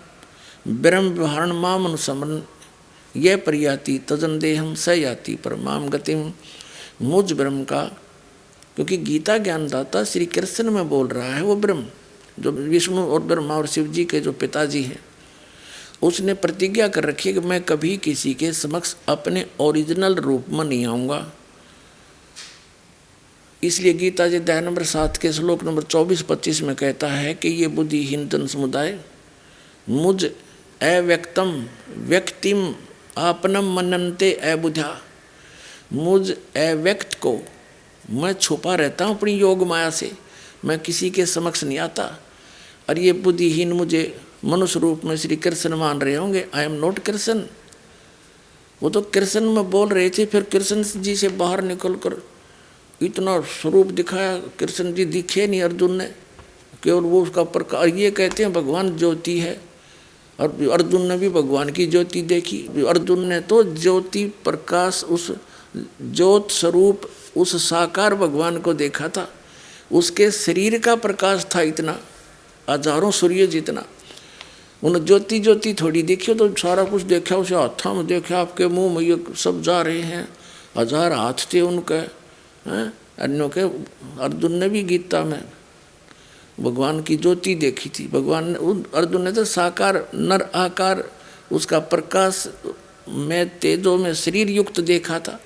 ब्रह्म व्यवहारण माम अनुसमरण यह प्रयाति तजन देहम स याति परमाम गतिम। मुझ ब्रह्म का, क्योंकि गीता ज्ञानदाता श्री कृष्ण में बोल रहा है, वो ब्रह्म जो विष्णु और ब्रह्मा और शिव जी के जो पिताजी हैं, उसने प्रतिज्ञा कर रखी है कि मैं कभी किसी के समक्ष अपने ओरिजिनल रूप में नहीं आऊँगा। इसलिए गीता जी अध्याय नंबर 7 के श्लोक नंबर 24-25 में कहता है कि ये बुद्धिहीन जन समुदाय मुझ अव्यक्तम व्यक्तिम आपनम मनन्ते अबुधा, मुझ अव्यक्त को मैं छुपा रहता हूँ अपनी योग माया से, मैं किसी के समक्ष नहीं आता। और ये बुद्धिहीन मुझे मनुष्य रूप में श्री कृष्ण मान रहे होंगे। I am not Krishna. वो तो कृष्ण में बोल रहे थे, फिर कृष्ण जी से बाहर निकल कर इतना स्वरूप दिखाया, कृष्ण जी दिखे नहीं अर्जुन ने, केवल वो उसका प्रकाश। ये कहते हैं भगवान ज्योति है, और अर्जुन ने भी भगवान की ज्योति देखी। अर्जुन ने तो ज्योति प्रकाश, उस ज्योत स्वरूप, उस साकार भगवान को देखा था। उसके शरीर का प्रकाश था इतना, हजारों सूर्य जितना। उन ज्योति ज्योति थोड़ी देखी तो सारा कुछ देखा, उसे हाथों में देखा, आपके मुंह में ये सब जा रहे हैं, 1000 हाथ थे उनके, हैं अन्यों के। अर्जुन ने भी गीता में भगवान की ज्योति देखी थी। भगवान ने, अर्जुन ने तो साकार नर आकार, उसका प्रकाश में तेजों में शरीर युक्त देखा था।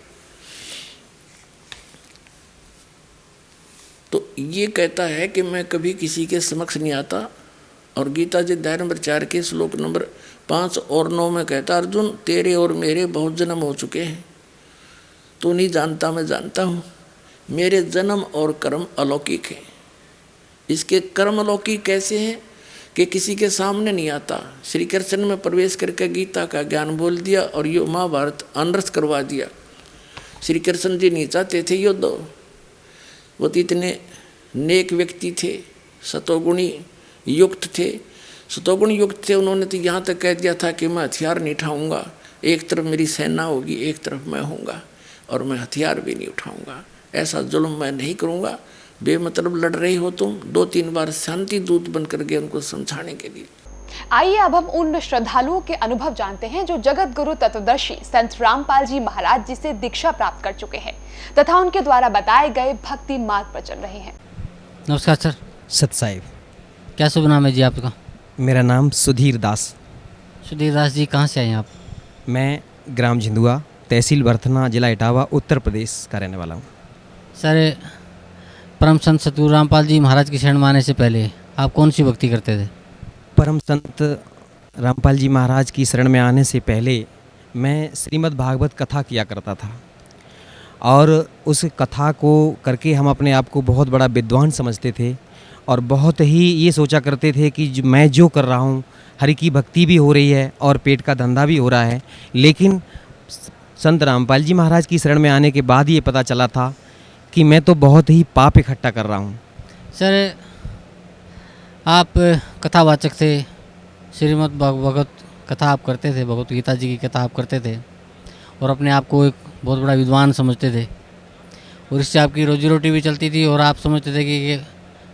तो ये कहता है कि मैं कभी किसी के समक्ष नहीं आता। और गीता जी अध्याय नंबर 4 के श्लोक नंबर 5 और 9 में कहता, अर्जुन तेरे और मेरे बहुत जन्म हो चुके हैं, तू नहीं जानता मैं जानता हूँ। मेरे जन्म और कर्म अलौकिक हैं। इसके कर्म अलौकिक कैसे हैं कि किसी के सामने नहीं आता। श्री कृष्ण में प्रवेश करके गीता का ज्ञान बोल दिया और ये महाभारत अनर्थ करवा दिया। श्री कृष्ण जी नहीं चाहते थे युद्ध, वो तो इतने नेक व्यक्ति थे, सतोगुणी युक्त थे। सतोगुण युक्त थे, उन्होंने तो यहाँ तक कह दिया था कि मैं हथियार नहीं उठाऊँगा, एक तरफ मेरी सेना होगी, एक तरफ मैं होऊंगा, और मैं हथियार भी नहीं उठाऊँगा, ऐसा जुल्म मैं नहीं करूँगा। बेमतलब लड़ रही हो तुम। 2-3 बार शांति दूत बनकर गए उनको समझाने के लिए।
आइए अब हम उन श्रद्धालुओं के अनुभव जानते हैं जो जगत गुरु तत्वदर्शी संत रामपाल जी महाराज जी से दीक्षा प्राप्त कर चुके हैं तथा उनके द्वारा बताए गए भक्ति मार्ग पर चल रहे हैं।
नमस्कार सर।
सत साहिब।
क्या शुभ नाम है जी आपका?
मेरा नाम सुधीर दास।
सुधीर दास जी, कहाँ से आए हैं आप?
मैं ग्राम झिंदुआ, तहसील बर्थना, जिला इटावा, उत्तर प्रदेश का रहने वाला हूँ।
सर, परम संत सतगुरु रामपाल जी महाराज की शरण में आने से पहले आप कौन सी भक्ति करते थे?
परम संत रामपाल जी महाराज की शरण में आने से पहले मैं श्रीमद् भागवत कथा किया करता था, और उस कथा को करके हम अपने आप को बहुत बड़ा विद्वान समझते थे और बहुत ही ये सोचा करते थे कि मैं जो कर रहा हूँ, हरि की भक्ति भी हो रही है और पेट का धंधा भी हो रहा है। लेकिन संत रामपाल जी महाराज की शरण में आने के बाद ये पता चला था कि मैं तो बहुत ही पाप इकट्ठा कर रहा हूँ।
सर, आप कथावाचक थे, श्रीमद् भागवत कथा आप करते थे, भगवत गीता जी की कथा आप करते थे और अपने आप को एक बहुत बड़ा विद्वान समझते थे, और इससे आपकी रोजी रोटी भी चलती थी और आप समझते थे कि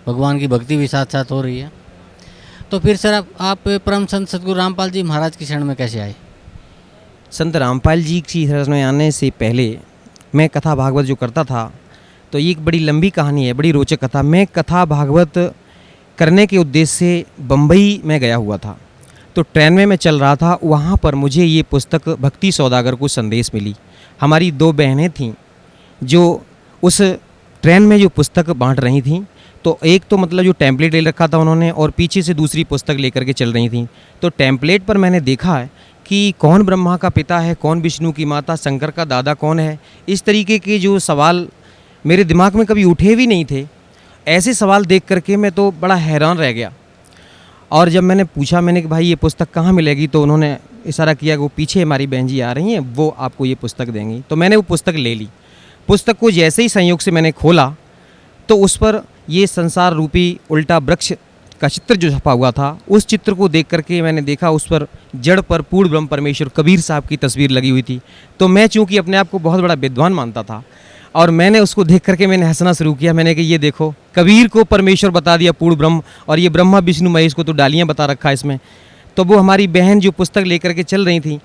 भगवान की भक्ति भी साथ साथ हो रही है। तो फिर सर आप परम संत सतगुरु रामपाल जी महाराज की शरण में कैसे आए?
संत रामपाल जी की शरण में आने से पहले मैं कथा भागवत जो करता था, तो ये एक बड़ी लंबी कहानी है, बड़ी रोचक कथा। मैं कथा भागवत करने के उद्देश्य से बम्बई में गया हुआ था। तो ट्रेन में मैं चल रहा था, वहाँ पर मुझे ये पुस्तक भक्ति सौदागर को संदेश मिली। हमारी 2 बहनें थीं जो उस ट्रेन में जो पुस्तक बांट रही थीं। तो एक तो मतलब जो टेम्पलेट ले रखा था उन्होंने, और पीछे से दूसरी पुस्तक लेकर के चल रही थी। तो टेम्पलेट पर मैंने देखा है कि कौन ब्रह्मा का पिता है, कौन विष्णु की माता, शंकर का दादा कौन है, इस तरीके के जो सवाल मेरे दिमाग में कभी उठे भी नहीं थे। ऐसे सवाल देख करके मैं तो बड़ा हैरान रह गया। और जब मैंने पूछा, मैंने कि भाई ये पुस्तक कहाँ मिलेगी, तो उन्होंने इशारा किया कि वो पीछे हमारी बहन जी आ रही हैं, वो आपको ये पुस्तक देंगी। तो मैंने वो पुस्तक ले ली। पुस्तक को जैसे ही संयोग से मैंने खोला तो उस पर ये संसार रूपी उल्टा वृक्ष का चित्र जो छपा हुआ था, उस चित्र को देख करके मैंने देखा उस पर जड़ पर पूर्ण ब्रह्म परमेश्वर कबीर साहब की तस्वीर लगी हुई थी। तो मैं चूँकि अपने आप को बहुत बड़ा विद्वान मानता था और मैंने उसको देख करके मैंने हंसना शुरू किया। मैंने कहा ये देखो, कबीर को परमेश्वर बता दिया पूर्ण ब्रह्म, और ये ब्रह्मा विष्णु महेश को तो डालियाँ बता रखा है इसमें। तो वो हमारी बहन जो पुस्तक लेकर के चल रही थी,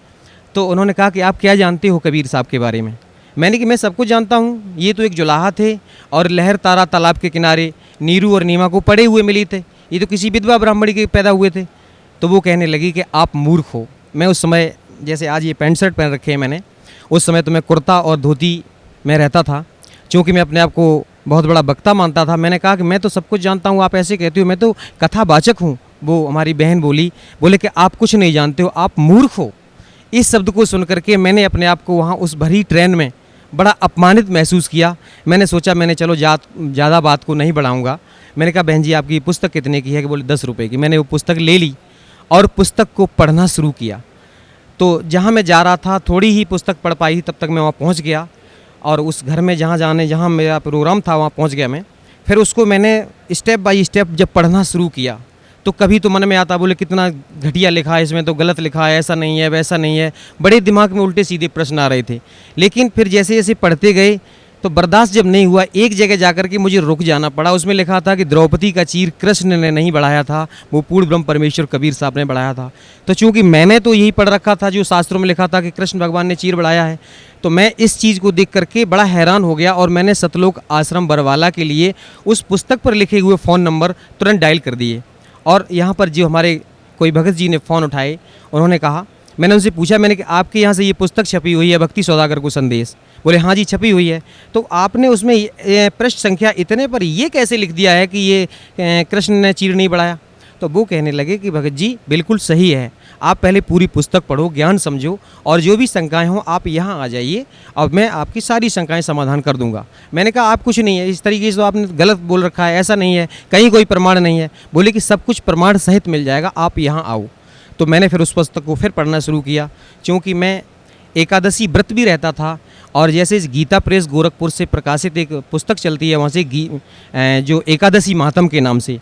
तो उन्होंने कहा कि आप क्या जानते हो कबीर साहब के बारे में। मैंने कि मैं सब कुछ जानता हूँ, ये तो एक जुलाहा थे और लहर तारा तालाब के किनारे नीरू और नीमा को पड़े हुए मिली थे, ये तो किसी विधवा ब्राह्मणी के पैदा हुए थे। तो वो कहने लगी कि आप मूर्ख हो। मैं उस समय, जैसे आज ये पैंट शर्ट पहन रखे हैं मैंने, उस समय तो मैं कुर्ता और धोती में रहता था, क्योंकि मैं अपने आप को बहुत बड़ा वक्ता मानता था। मैंने कहा कि मैं तो सब कुछ जानता हूँ, आप ऐसे कहते हो, मैं तो कथावाचक हूँ। वो हमारी बहन बोले कि आप कुछ नहीं जानते हो, आप मूर्ख हो। इस शब्द को सुन करके मैंने अपने आप को वहाँ उस भरी ट्रेन में बड़ा अपमानित महसूस किया। मैंने सोचा, मैंने चलो ज़्यादा बात को नहीं बढ़ाऊँगा। मैंने कहा बहन जी आपकी पुस्तक कितने की है? कि बोले 10 रुपये की। मैंने वो पुस्तक ले ली और पुस्तक को पढ़ना शुरू किया। तो जहाँ मैं जा रहा था, थोड़ी ही पुस्तक पढ़ पाई, तब तक मैं वहाँ पहुँच गया और उस घर में जहाँ मेरा प्रोग्राम था वहाँ पहुँच गया मैं। फिर उसको मैंने स्टेप बाय स्टेप जब पढ़ना शुरू किया तो कभी तो मन में आता, बोले कितना घटिया लिखा है इसमें, तो गलत लिखा है, ऐसा नहीं है, वैसा नहीं है। बड़े दिमाग में उल्टे सीधे प्रश्न आ रहे थे। लेकिन फिर जैसे जैसे पढ़ते गए तो बर्दाश्त जब नहीं हुआ, एक जगह जाकर के मुझे रुक जाना पड़ा। उसमें लिखा था कि द्रौपदी का चीर कृष्ण ने नहीं बढ़ाया था, वो पूर्ण ब्रह्म परमेश्वर कबीर साहब ने बढ़ाया था। तो चूँकि मैंने तो यही पढ़ रखा था जो शास्त्रों में लिखा था कि कृष्ण भगवान ने चीर बढ़ाया है, तो मैं इस चीज़ को देख करके बड़ा हैरान हो गया और मैंने सतलोक आश्रम बरवाला के लिए उस पुस्तक पर लिखे हुए फ़ोन नंबर तुरंत डायल कर दिए। और यहाँ पर जो हमारे कोई भगत जी ने फ़ोन उठाए, उन्होंने कहा, मैंने उनसे पूछा, मैंने कि आपके यहाँ से ये पुस्तक छपी हुई है भक्ति सौदागर को संदेश? बोले हाँ जी छपी हुई है। तो आपने उसमें पृष्ठ संख्या इतने पर ये कैसे लिख दिया है कि ये कृष्ण ने चीर नहीं बढ़ाया? तो वो कहने लगे कि भगत जी बिल्कुल सही है, आप पहले पूरी पुस्तक पढ़ो, ज्ञान समझो, और जो भी शंकाएं हों आप यहाँ आ जाइए और मैं आपकी सारी शंकाएं समाधान कर दूंगा। मैंने कहा आप कुछ नहीं है, इस तरीके से तो आपने गलत बोल रखा है, ऐसा नहीं है, कहीं कोई प्रमाण नहीं है। बोले कि सब कुछ प्रमाण सहित मिल जाएगा, आप यहाँ आओ। तो मैंने फिर उस पुस्तक को फिर पढ़ना शुरू किया, क्योंकि मैं एकादशी व्रत भी रहता था। और जैसे इस गीता प्रेस गोरखपुर से प्रकाशित एक पुस्तक चलती है वहाँ से जो एकादशी मातम के नाम से,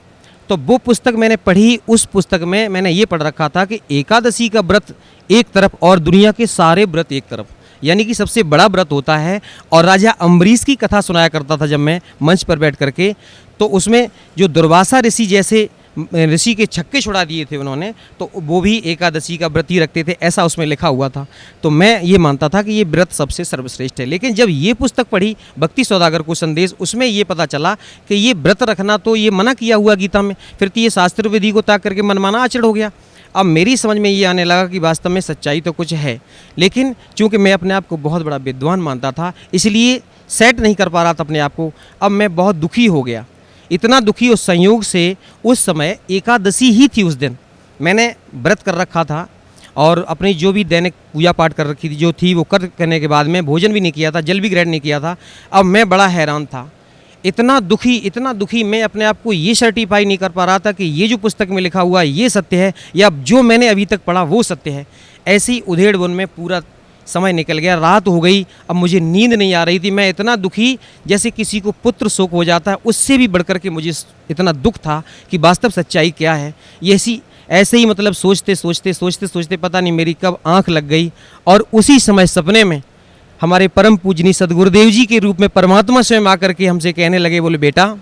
तो वो पुस्तक मैंने पढ़ी। उस पुस्तक में मैंने ये पढ़ रखा था कि एकादशी का व्रत एक तरफ और दुनिया के सारे व्रत एक तरफ, यानी कि सबसे बड़ा व्रत होता है। और राजा अम्बरीश की कथा सुनाया करता था जब मैं मंच पर बैठ करके, तो उसमें जो दुर्वासा ऋषि जैसे ऋषि के छक्के छुड़ा दिए थे उन्होंने, तो वो भी एकादशी का व्रत ही रखते थे, ऐसा उसमें लिखा हुआ था। तो मैं ये मानता था कि ये व्रत सबसे सर्वश्रेष्ठ है। लेकिन जब ये पुस्तक पढ़ी भक्ति सौदागर को संदेश, उसमें ये पता चला कि ये व्रत रखना तो ये मना किया हुआ गीता में, फिर तो ये शास्त्र विधि को ताक करके मनमाना आचरण हो गया। अब मेरी समझ में ये आने लगा कि वास्तव में सच्चाई तो कुछ है, लेकिन चूँकि मैं अपने आप को बहुत बड़ा विद्वान मानता था, इसलिए सेट नहीं कर पा रहा था अपने आप को। अब मैं बहुत दुखी हो गया, इतना दुखी उस संयोग से, उस समय एकादशी ही थी। उस दिन मैंने व्रत कर रखा था और अपनी जो भी दैनिक पूजा पाठ कर रखी थी जो थी वो करने के बाद में भोजन भी नहीं किया था, जल भी ग्रहण नहीं किया था। अब मैं बड़ा हैरान था, इतना दुखी मैं अपने आप को ये सर्टिफाई नहीं कर पा रहा था कि ये जो पुस्तक में लिखा हुआ है ये सत्य है या जो मैंने अभी तक पढ़ा वो सत्य है। ऐसी उधेड़ बुन में पूरा समय निकल गया, रात हो गई, अब मुझे नींद नहीं आ रही थी। मैं इतना दुखी, जैसे किसी को पुत्र शोक हो जाता है, उससे भी बढ़कर के मुझे इतना दुख था कि वास्तव सच्चाई क्या है। ये ऐसे ही मतलब सोचते पता नहीं मेरी कब आंख लग गई और उसी समय सपने में हमारे परम पूजनीय सदगुरुदेव जी के रूप में परमात्मा स्वयं आकर के हमसे कहने लगे, बोले बेटा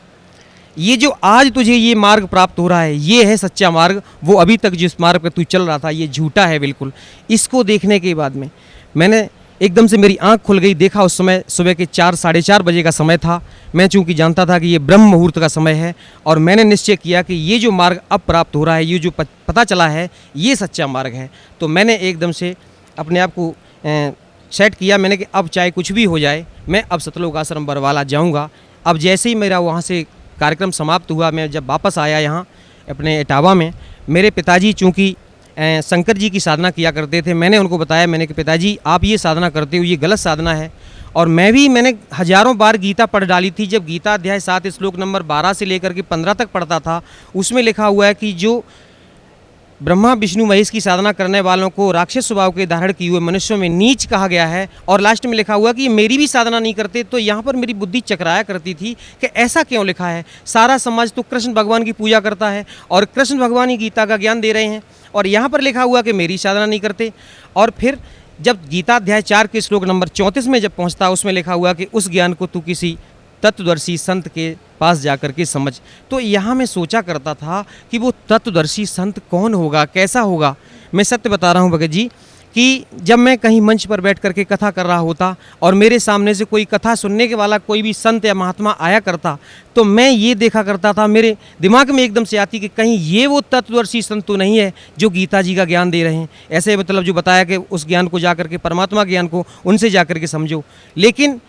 ये जो आज तुझे ये मार्ग प्राप्त हो रहा है ये है सच्चा मार्ग, वो अभी तक जिस मार्ग पर तू चल रहा था ये झूठा है बिल्कुल। इसको देखने के बाद में मैंने एकदम से मेरी आंख खुल गई, देखा उस समय सुबह के 4 साढ़े 4 बजे का समय था। मैं चूंकि जानता था कि ये ब्रह्म मुहूर्त का समय है और मैंने निश्चय किया कि ये जो मार्ग अब प्राप्त हो रहा है, ये जो पता चला है ये सच्चा मार्ग है। तो मैंने एकदम से अपने आप को सेट किया, मैंने कि अब चाहे कुछ भी हो जाए मैं अब सतलोक आश्रम बरवाला जाऊँगा। अब जैसे ही मेरा वहाँ से कार्यक्रम समाप्त हुआ, मैं जब वापस आया यहाँ अपने इटावा में, मेरे पिताजी चूँकि शंकर जी की साधना किया करते थे, मैंने उनको बताया, मैंने कि पिताजी आप ये साधना करते हो ये गलत साधना है और मैंने हजारों बार गीता पढ़ डाली थी। जब गीता अध्याय 7 श्लोक नंबर 12 से लेकर के 15 तक पढ़ता था, उसमें लिखा हुआ है कि जो ब्रह्मा विष्णु महेश की साधना करने वालों को राक्षस स्वभाव के धारण किए हुए मनुष्यों में नीच कहा गया है। और लास्ट में लिखा हुआ कि ये मेरी भी साधना नहीं करते। तो यहाँ पर मेरी बुद्धि चकराया करती थी कि ऐसा क्यों लिखा है। सारा समाज तो कृष्ण भगवान की पूजा करता है और कृष्ण भगवान ही गीता का ज्ञान दे रहे हैं, और यहाँ पर लिखा हुआ कि मेरी साधना नहीं करते। और फिर जब गीता अध्याय 4 के श्लोक नंबर 34 में जब पहुँचता, उसमें लिखा हुआ कि उस ज्ञान को तू किसी तत्वदर्शी संत के पास जाकर के समझ। तो यहाँ मैं सोचा करता था कि वो तत्वदर्शी संत कौन होगा, कैसा होगा। मैं सत्य बता रहा हूँ भगत जी कि जब मैं कहीं मंच पर बैठ करके कथा कर रहा होता और मेरे सामने से कोई कथा सुनने के वाला कोई भी संत या महात्मा आया करता, तो मैं ये देखा करता था, मेरे दिमाग में एकदम से आती कि कहीं ये वो तत्वदर्शी संत तो नहीं है जो गीता जी का ज्ञान दे रहे हैं। ऐसे मतलब जो बताया कि उस ज्ञान को जा करके, परमात्मा ज्ञान को उनसे जा करके समझो। लेकिन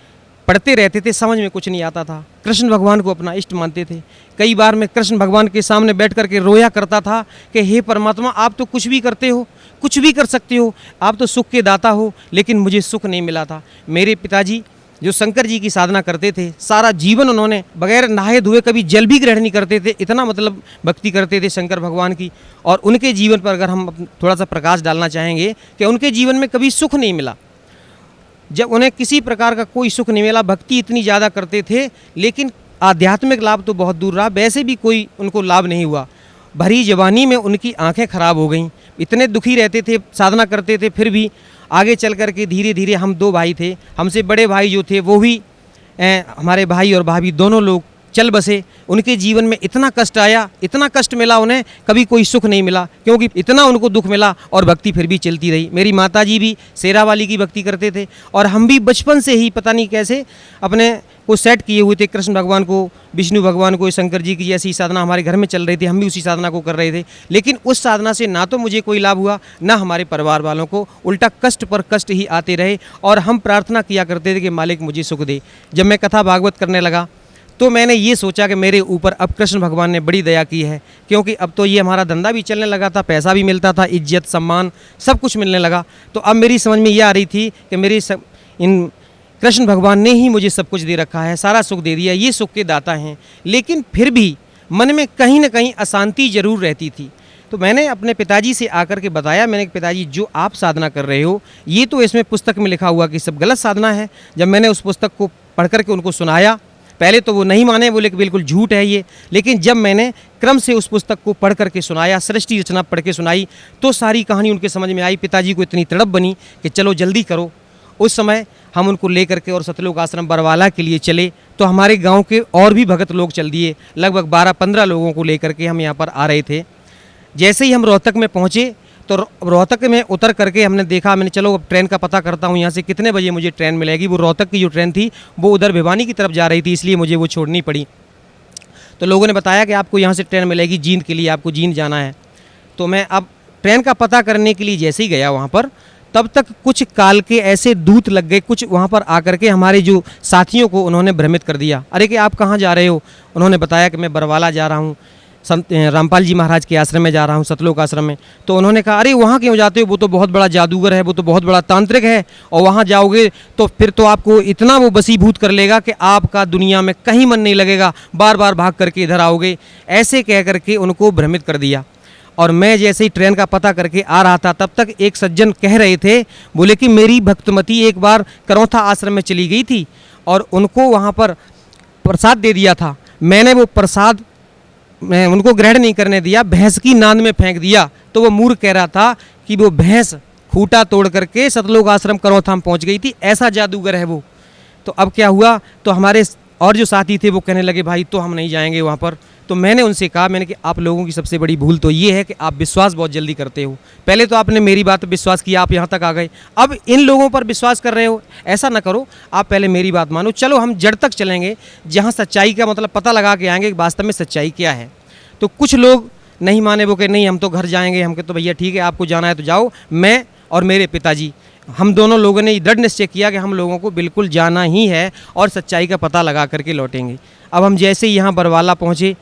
पढ़ते रहते थे, समझ में कुछ नहीं आता था। कृष्ण भगवान को अपना इष्ट मानते थे। कई बार मैं कृष्ण भगवान के सामने बैठ करके रोया करता था कि हे परमात्मा, आप तो कुछ भी करते हो, कुछ भी कर सकते हो, आप तो सुख के दाता हो, लेकिन मुझे सुख नहीं मिला था। मेरे पिताजी जो शंकर जी की साधना करते थे, सारा जीवन उन्होंने बगैर नहाए धोए कभी जल भी ग्रहण नहीं करते थे, इतना मतलब भक्ति करते थे शंकर भगवान की। और उनके जीवन पर अगर हम थोड़ा सा प्रकाश डालना चाहेंगे कि उनके जीवन में कभी सुख नहीं मिला। जब उन्हें किसी प्रकार का कोई सुख नहीं मिला, भक्ति इतनी ज़्यादा करते थे, लेकिन आध्यात्मिक लाभ तो बहुत दूर रहा, वैसे भी कोई उनको लाभ नहीं हुआ। भरी जवानी में उनकी आंखें खराब हो गईं, इतने दुखी रहते थे, साधना करते थे, फिर भी आगे चल कर के धीरे धीरे, हम 2 भाई थे, हमसे बड़े भाई जो थे वो भी हमारे भाई और भाभी दोनों लोग चल बसे। उनके जीवन में इतना कष्ट आया, इतना कष्ट मिला उन्हें, कभी कोई सुख नहीं मिला, क्योंकि इतना उनको दुख मिला और भक्ति फिर भी चलती रही। मेरी माताजी भी शेरावाली की भक्ति करते थे और हम भी बचपन से ही पता नहीं कैसे अपने को सेट किए हुए थे। कृष्ण भगवान को, विष्णु भगवान को, शंकर जी की जैसी साधना हमारे घर में चल रही थी, हम भी उसी साधना को कर रहे थे। लेकिन उस साधना से ना तो मुझे कोई लाभ हुआ, ना हमारे परिवार वालों को, उल्टा कष्ट पर कष्ट ही आते रहे। और हम प्रार्थना किया करते थे कि मालिक मुझे सुख दे। जब मैं कथा भागवत करने लगा तो मैंने ये सोचा कि मेरे ऊपर अब कृष्ण भगवान ने बड़ी दया की है, क्योंकि अब तो ये हमारा धंधा भी चलने लगा था, पैसा भी मिलता था, इज्जत सम्मान सब कुछ मिलने लगा। तो अब मेरी समझ में ये आ रही थी कि इन कृष्ण भगवान ने ही मुझे सब कुछ दे रखा है, सारा सुख दे दिया, ये सुख के दाता हैं। लेकिन फिर भी मन में कहीं ना कहीं अशांति जरूर रहती थी। तो मैंने अपने पिताजी से आकर के बताया, मैंने कहा पिताजी जो आप साधना कर रहे हो ये तो इसमें पुस्तक में लिखा हुआ कि सब गलत साधना है। जब मैंने उस पुस्तक को पढ़ करके उनको सुनाया, पहले तो वो नहीं माने, बोले कि बिल्कुल झूठ है ये। लेकिन जब मैंने क्रम से उस पुस्तक को पढ़ करके सुनाया, सृष्टि रचना पढ़ के सुनाई, तो सारी कहानी उनके समझ में आई। पिताजी को इतनी तड़प बनी कि चलो जल्दी करो। उस समय हम उनको लेकर के और सतलोक आश्रम बरवाला के लिए चले। तो हमारे गांव के और भी भगत लोग चल दिए, लगभग 12-15 लोगों को लेकर के हम यहाँ पर आ रहे थे। जैसे ही हम रोहतक में पहुँचे तो रोहतक में उतर करके हमने देखा, मैंने चलो अब ट्रेन का पता करता हूँ यहाँ से कितने बजे मुझे ट्रेन मिलेगी। वो रोहतक की जो ट्रेन थी वो उधर भिवानी की तरफ जा रही थी, इसलिए मुझे वो छोड़नी पड़ी। तो लोगों ने बताया कि आपको यहाँ से ट्रेन मिलेगी जींद के लिए, आपको जींद जाना है। तो मैं अब ट्रेन का पता करने के लिए जैसे ही गया वहाँ पर, तब तक कुछ काल के ऐसे दूत लग गए, कुछ वहाँ पर आकर के हमारे जो साथियों को उन्होंने भ्रमित कर दिया। अरे कि आप कहाँ जा रहे हो? उन्होंने बताया कि मैं बरवाला जा रहा हूँ, संत रामपाल जी महाराज के आश्रम में जा रहा हूँ, सतलोक आश्रम में। तो उन्होंने कहा अरे वहाँ क्यों जाते हो, वो तो बहुत बड़ा जादूगर है, वो तो बहुत बड़ा तांत्रिक है, और वहाँ जाओगे तो फिर तो आपको इतना वो बसीभूत कर लेगा कि आपका दुनिया में कहीं मन नहीं लगेगा, बार बार भाग करके इधर आओगे। ऐसे कह करके उनको भ्रमित कर दिया। और मैं जैसे ही ट्रेन का पता करके आ रहा था, तब तक एक सज्जन कह रहे थे, बोले कि मेरी भक्तमती एक बार करौथा आश्रम में चली गई थी और उनको वहाँ पर प्रसाद दे दिया था। मैंने वो प्रसाद मैं उनको ग्रहण नहीं करने दिया, भैंस की नांद में फेंक दिया। तो वो मूर्ख कह रहा था कि वो भैंस खूंटा तोड़ करके सतलोक आश्रम करौथा में पहुँच गई थी, ऐसा जादूगर है वो। तो अब क्या हुआ, तो हमारे और जो साथी थे वो कहने लगे भाई तो हम नहीं जाएंगे वहाँ पर। तो मैंने उनसे कहा, मैंने कि आप लोगों की सबसे बड़ी भूल तो ये है कि आप विश्वास बहुत जल्दी करते हो। पहले तो आपने मेरी बात पर विश्वास किया, आप यहाँ तक आ गए, अब इन लोगों पर विश्वास कर रहे हो। ऐसा ना करो, आप पहले मेरी बात मानो, चलो हम जड़ तक चलेंगे, जहाँ सच्चाई का मतलब पता लगा के आएंगे कि वास्तव में सच्चाई क्या है। तो कुछ लोग नहीं माने, वो कहे नहीं हम तो घर जाएंगे। हम कहे तो भैया ठीक है, आपको जाना है तो जाओ। मैं और मेरे पिताजी, हम दोनों लोगों ने दृढ़ निश्चय किया कि हम लोगों को बिल्कुल जाना ही है और सच्चाई का पता लगा करके लौटेंगे। अब हम जैसे ही यहाँ बरवाला पहुँचे,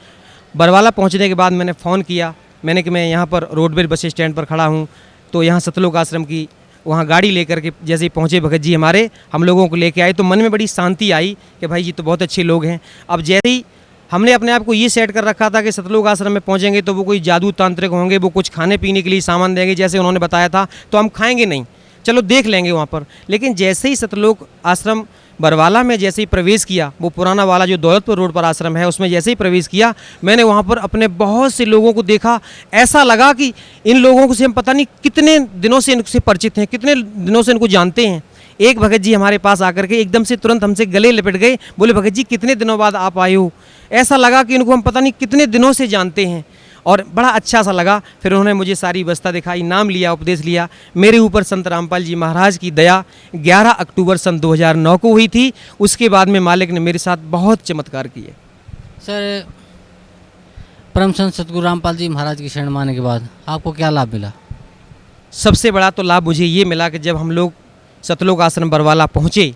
बरवाला पहुँचने के बाद मैंने फ़ोन किया, मैंने कि मैं यहाँ पर रोडवेज बस स्टैंड पर खड़ा हूँ। तो यहाँ सतलोक आश्रम की वहाँ गाड़ी लेकर के जैसे ही पहुँचे भगत जी हमारे, हम लोगों को लेके आए, तो मन में बड़ी शांति आई कि भाई जी तो बहुत अच्छे लोग हैं। अब जैसे ही हमने अपने आप को ये सेट कर रखा था कि सतलोक आश्रम में पहुँचेंगे तो वो कोई जादू तांत्रिक होंगे, वो कुछ खाने पीने के लिए सामान देंगे जैसे उन्होंने बताया था, तो हम खाएंगे नहीं, चलो देख लेंगे वहाँ पर। लेकिन जैसे ही सतलोक आश्रम बरवाला में जैसे ही प्रवेश किया, वो पुराना वाला जो दौलतपुर रोड पर आश्रम है उसमें जैसे ही प्रवेश किया, मैंने वहाँ पर अपने बहुत से लोगों को देखा। ऐसा लगा कि इन लोगों को से हम पता नहीं कितने दिनों से इनसे परिचित हैं, कितने दिनों से इनको जानते हैं। एक भगत जी हमारे पास आकर के एकदम से तुरंत हमसे गले लिपट गए, बोले भगत जी कितने दिनों बाद आप आए हो। ऐसा लगा कि इनको हम पता नहीं कितने दिनों से जानते हैं, और बड़ा अच्छा सा लगा। फिर उन्होंने मुझे सारी व्यवस्था दिखाई, नाम लिया, उपदेश लिया। मेरे ऊपर संत रामपाल जी महाराज की दया 11 अक्टूबर सन 2009 को हुई थी। उसके बाद में मालिक ने मेरे साथ बहुत चमत्कार किए।
सर, परम संत सतगुरु रामपाल जी महाराज की शरण माने के बाद आपको क्या लाभ मिला?
सबसे बड़ा तो लाभ मुझे ये मिला कि जब हम लोग सतलोक आश्रम बरवाला पहुँचे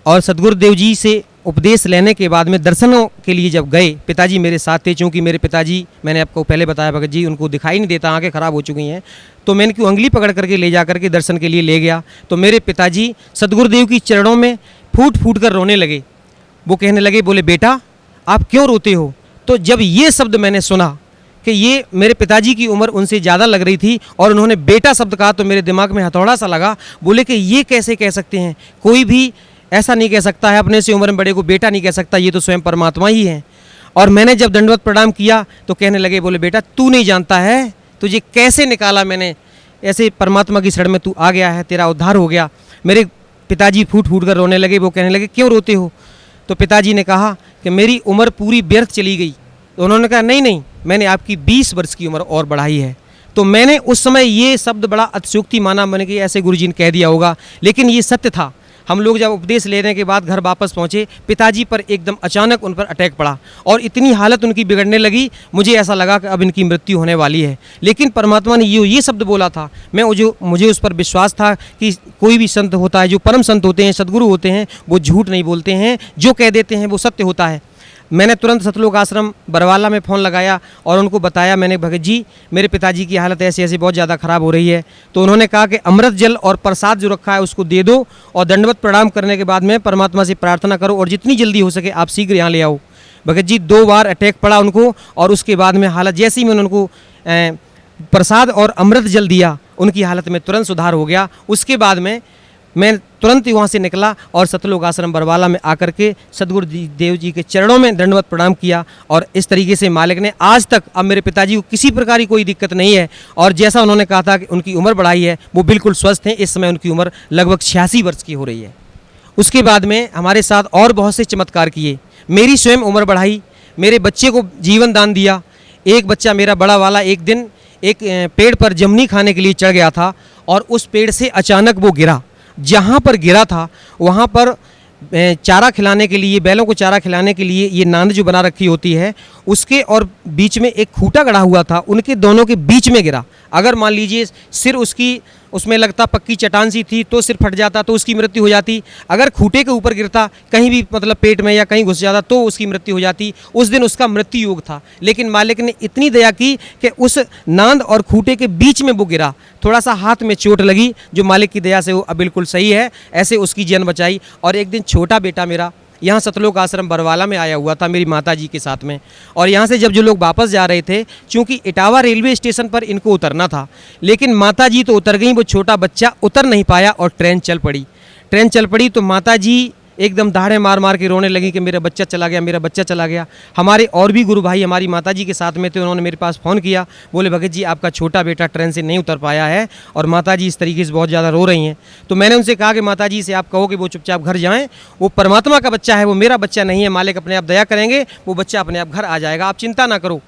और सतगुरुदेव जी से उपदेश लेने के बाद में दर्शनों के लिए जब गए, पिताजी मेरे साथ थे। चूँकि मेरे पिताजी, मैंने आपको पहले बताया भगत जी, उनको दिखाई नहीं देता, आंखें खराब हो चुकी हैं, तो मैंने क्यों उंगली पकड़ करके ले जा करके दर्शन के लिए ले गया। तो मेरे पिताजी सतगुरुदेव की चरणों में फूट फूट कर रोने लगे। वो कहने लगे, बोले बेटा आप क्यों रोते हो? तो जब ये शब्द मैंने सुना कि ये मेरे पिताजी की उम्र उनसे ज़्यादा लग रही थी और उन्होंने बेटा शब्द कहा, तो मेरे दिमाग में हथौड़ा सा लगा। बोले कि ये कैसे कह सकते हैं, कोई भी ऐसा नहीं कह सकता है, अपने से उम्र में बड़े को बेटा नहीं कह सकता, ये तो स्वयं परमात्मा ही है। और मैंने जब दंडवत प्रणाम किया तो कहने लगे, बोले बेटा तू नहीं जानता है तुझे कैसे निकाला मैंने, ऐसे परमात्मा की शरण में तू आ गया है, तेरा उद्धार हो गया। मेरे पिताजी फूट फूट कर रोने लगे। वो कहने लगे, क्यों रोते हो? तो पिताजी ने कहा कि मेरी उम्र पूरी व्यर्थ चली गई। तो उन्होंने कहा, नहीं नहीं, मैंने आपकी 20 वर्ष की उम्र और बढ़ाई है। तो मैंने उस समय ये शब्द बड़ा अतिशयोक्ति माना, मैंने कि ऐसे गुरुजी ने कह दिया होगा, लेकिन ये सत्य था। हम लोग जब उपदेश लेने के बाद घर वापस पहुँचे, पिताजी पर एकदम अचानक उन पर अटैक पड़ा और इतनी हालत उनकी बिगड़ने लगी, मुझे ऐसा लगा कि अब इनकी मृत्यु होने वाली है। लेकिन परमात्मा ने ये शब्द बोला था, मुझे उस पर विश्वास था कि कोई भी संत होता है, जो परम संत होते हैं, सद्गुरु होते हैं, वो झूठ नहीं बोलते हैं, जो कह देते हैं वो सत्य होता है। मैंने तुरंत सतलोक आश्रम बरवाला में फ़ोन लगाया और उनको बताया, मैंने भगत जी मेरे पिताजी की हालत ऐसे ऐसे बहुत ज़्यादा ख़राब हो रही है। तो उन्होंने कहा कि अमृत जल और प्रसाद जो रखा है उसको दे दो और दंडवत प्रणाम करने के बाद में परमात्मा से प्रार्थना करो और जितनी जल्दी हो सके आप शीघ्र यहाँ ले आओ। भगत जी 2 बार अटैक पड़ा उनको और उसके बाद में हालत, जैसे ही मैंने उनको प्रसाद और अमृत जल दिया, उनकी हालत में तुरंत सुधार हो गया। उसके बाद में मैं तुरंत ही वहाँ से निकला और सतलोक आश्रम बरवाला में आकर के सदगुरु देव जी के चरणों में दंडवत प्रणाम किया। और इस तरीके से मालिक ने आज तक, अब मेरे पिताजी को किसी प्रकार की कोई दिक्कत नहीं है और जैसा उन्होंने कहा था कि उनकी उम्र बढ़ाई है, वो बिल्कुल स्वस्थ हैं। इस समय उनकी उम्र लगभग 86 वर्ष की हो रही है। उसके बाद में हमारे साथ और बहुत से चमत्कार किए, मेरी स्वयं उम्र बढ़ाई, मेरे बच्चे को जीवन दान दिया। एक बच्चा मेरा बड़ा वाला एक दिन एक पेड़ पर जमनी खाने के लिए चढ़ गया था और उस पेड़ से अचानक वो गिरा। जहाँ पर गिरा था वहाँ पर चारा खिलाने के लिए, बैलों को चारा खिलाने के लिए ये नांद जो बना रखी होती है उसके और बीच में एक खूंटा गड़ा हुआ था, उनके दोनों के बीच में गिरा। अगर मान लीजिए सिर उसकी उसमें लगता पक्की चट्टान सी थी तो सिर फट जाता तो उसकी मृत्यु हो जाती। अगर खूंटे के ऊपर गिरता कहीं भी, मतलब पेट में या कहीं घुस जाता तो उसकी मृत्यु हो जाती। उस दिन उसका मृत्यु योग था, लेकिन मालिक ने इतनी दया की कि उस नांद और खूंटे के बीच में वो गिरा। थोड़ा सा हाथ में चोट लगी, जो मालिक की दया से वो अब बिल्कुल सही है, ऐसे उसकी जान बचाई। और एक दिन छोटा बेटा मेरा यहाँ सतलोक आश्रम बरवाला में आया हुआ था मेरी माताजी के साथ में, और यहाँ से जब जो लोग वापस जा रहे थे, चूँकि इटावा रेलवे स्टेशन पर इनको उतरना था, लेकिन माताजी तो उतर गई, वो छोटा बच्चा उतर नहीं पाया और ट्रेन चल पड़ी। ट्रेन चल पड़ी तो माताजी एकदम दहाड़े मार मार के रोने लगी कि मेरा बच्चा चला गया, मेरा बच्चा चला गया। हमारे और भी गुरु भाई हमारी माताजी के साथ में थे, उन्होंने मेरे पास फ़ोन किया, बोले भगत जी आपका छोटा बेटा ट्रेन से नहीं उतर पाया है और माताजी इस तरीके से बहुत ज़्यादा रो रही हैं। तो मैंने उनसे कहा कि माताजी से आप कहो कि वो चुपचाप घर जाएँ, वो परमात्मा का बच्चा है, वो मेरा बच्चा नहीं है, मालिक अपने आप दया करेंगे, वो बच्चा अपने आप घर आ जाएगा, आप चिंता ना करो।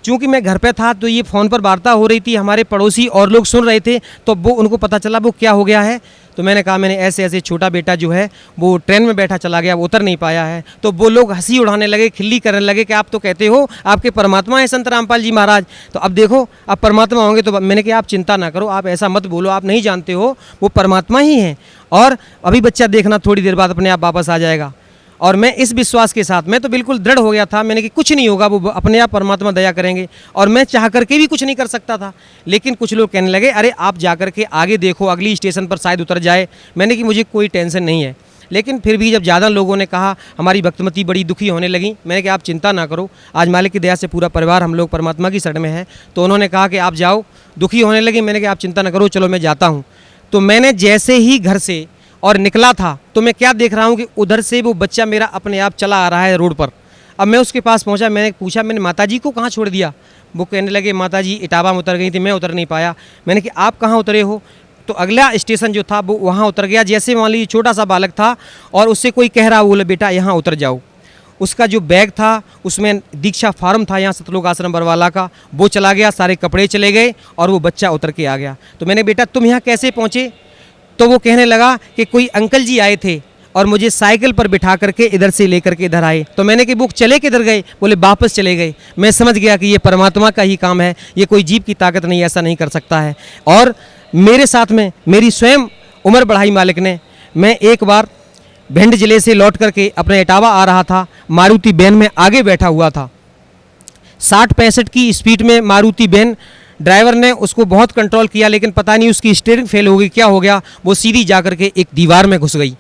चूँकि मैं घर पे था तो ये फ़ोन पर वार्ता हो रही थी, हमारे पड़ोसी और लोग सुन रहे थे, तो वो उनको पता चला वो क्या हो गया है। तो मैंने कहा मैंने ऐसे ऐसे छोटा बेटा जो है वो ट्रेन में बैठा चला गया, वो उतर नहीं पाया है। तो वो लोग हंसी उड़ाने लगे, खिल्ली करने लगे कि आप तो कहते हो आपके परमात्मा हैं संत रामपाल जी महाराज, तो अब देखो आप परमात्मा होंगे। तो मैंने कहा आप चिंता ना करो, आप ऐसा मत बोलो, आप नहीं जानते हो, वो परमात्मा ही हैं और अभी बच्चा देखना थोड़ी देर बाद अपने आप वापस आ जाएगा। और मैं इस विश्वास के साथ, मैं तो बिल्कुल दृढ़ हो गया था, मैंने कि कुछ नहीं होगा, वो अपने आप परमात्मा दया करेंगे, और मैं चाह करके भी कुछ नहीं कर सकता था। लेकिन कुछ लोग कहने लगे अरे आप जा कर के आगे देखो, अगली स्टेशन पर शायद उतर जाए। मैंने कि मुझे कोई टेंशन नहीं है। लेकिन फिर भी जब ज़्यादा लोगों ने कहा, हमारी भक्तमती बड़ी दुखी होने लगी। मैंने कहा आप चिंता ना करो, आज मालिक की दया से पूरा परिवार हम लोग परमात्मा की शरण में है। तो उन्होंने कहा कि आप जाओ, दुखी होने लगी। मैंने कहा आप चिंता ना करो, चलो मैं जाता हूँ। तो मैंने जैसे ही घर से और निकला था तो मैं क्या देख रहा हूँ कि उधर से वो बच्चा मेरा अपने आप चला आ रहा है रोड पर। अब मैं उसके पास पहुँचा, मैंने पूछा मैंने माताजी को कहाँ छोड़ दिया। वो कहने लगे माताजी इटावा में उतर गई थी, मैं उतर नहीं पाया। मैंने कि आप कहाँ उतरे हो। तो अगला स्टेशन जो था वो वहाँ उतर गया। जैसे मान लीजिए छोटा सा बालक था और उससे कोई कह रहा, बोले बेटा यहाँ उतर जाओ। उसका जो बैग था उसमें दीक्षा फार्म था यहाँ सतलोक आश्रम बरवाला का, वो चला गया, सारे कपड़े चले गए और वो बच्चा उतर के आ गया। तो मैंने बेटा तुम यहाँ कैसे पहुँचे। तो वो कहने लगा कि कोई अंकल जी आए थे और मुझे साइकिल पर बिठा करके इधर से लेकर के इधर आए। तो मैंने कि वो चले किधर गए। बोले वापस चले गए। मैं समझ गया कि ये परमात्मा का ही काम है, ये कोई जीव की ताकत नहीं, ऐसा नहीं कर सकता है। और मेरे साथ में मेरी स्वयं उम्र बढ़ाई मालिक ने। मैं एक बार भिंड जिले से लौट करके अपने इटावा आ रहा था, मारुति वैन में आगे बैठा हुआ था। 60-65 की स्पीड में मारुति वैन, ड्राइवर ने उसको बहुत कंट्रोल किया, लेकिन पता नहीं उसकी स्टीयरिंग फेल हो गई, क्या हो गया, वो सीधी जा करके एक दीवार में घुस गई।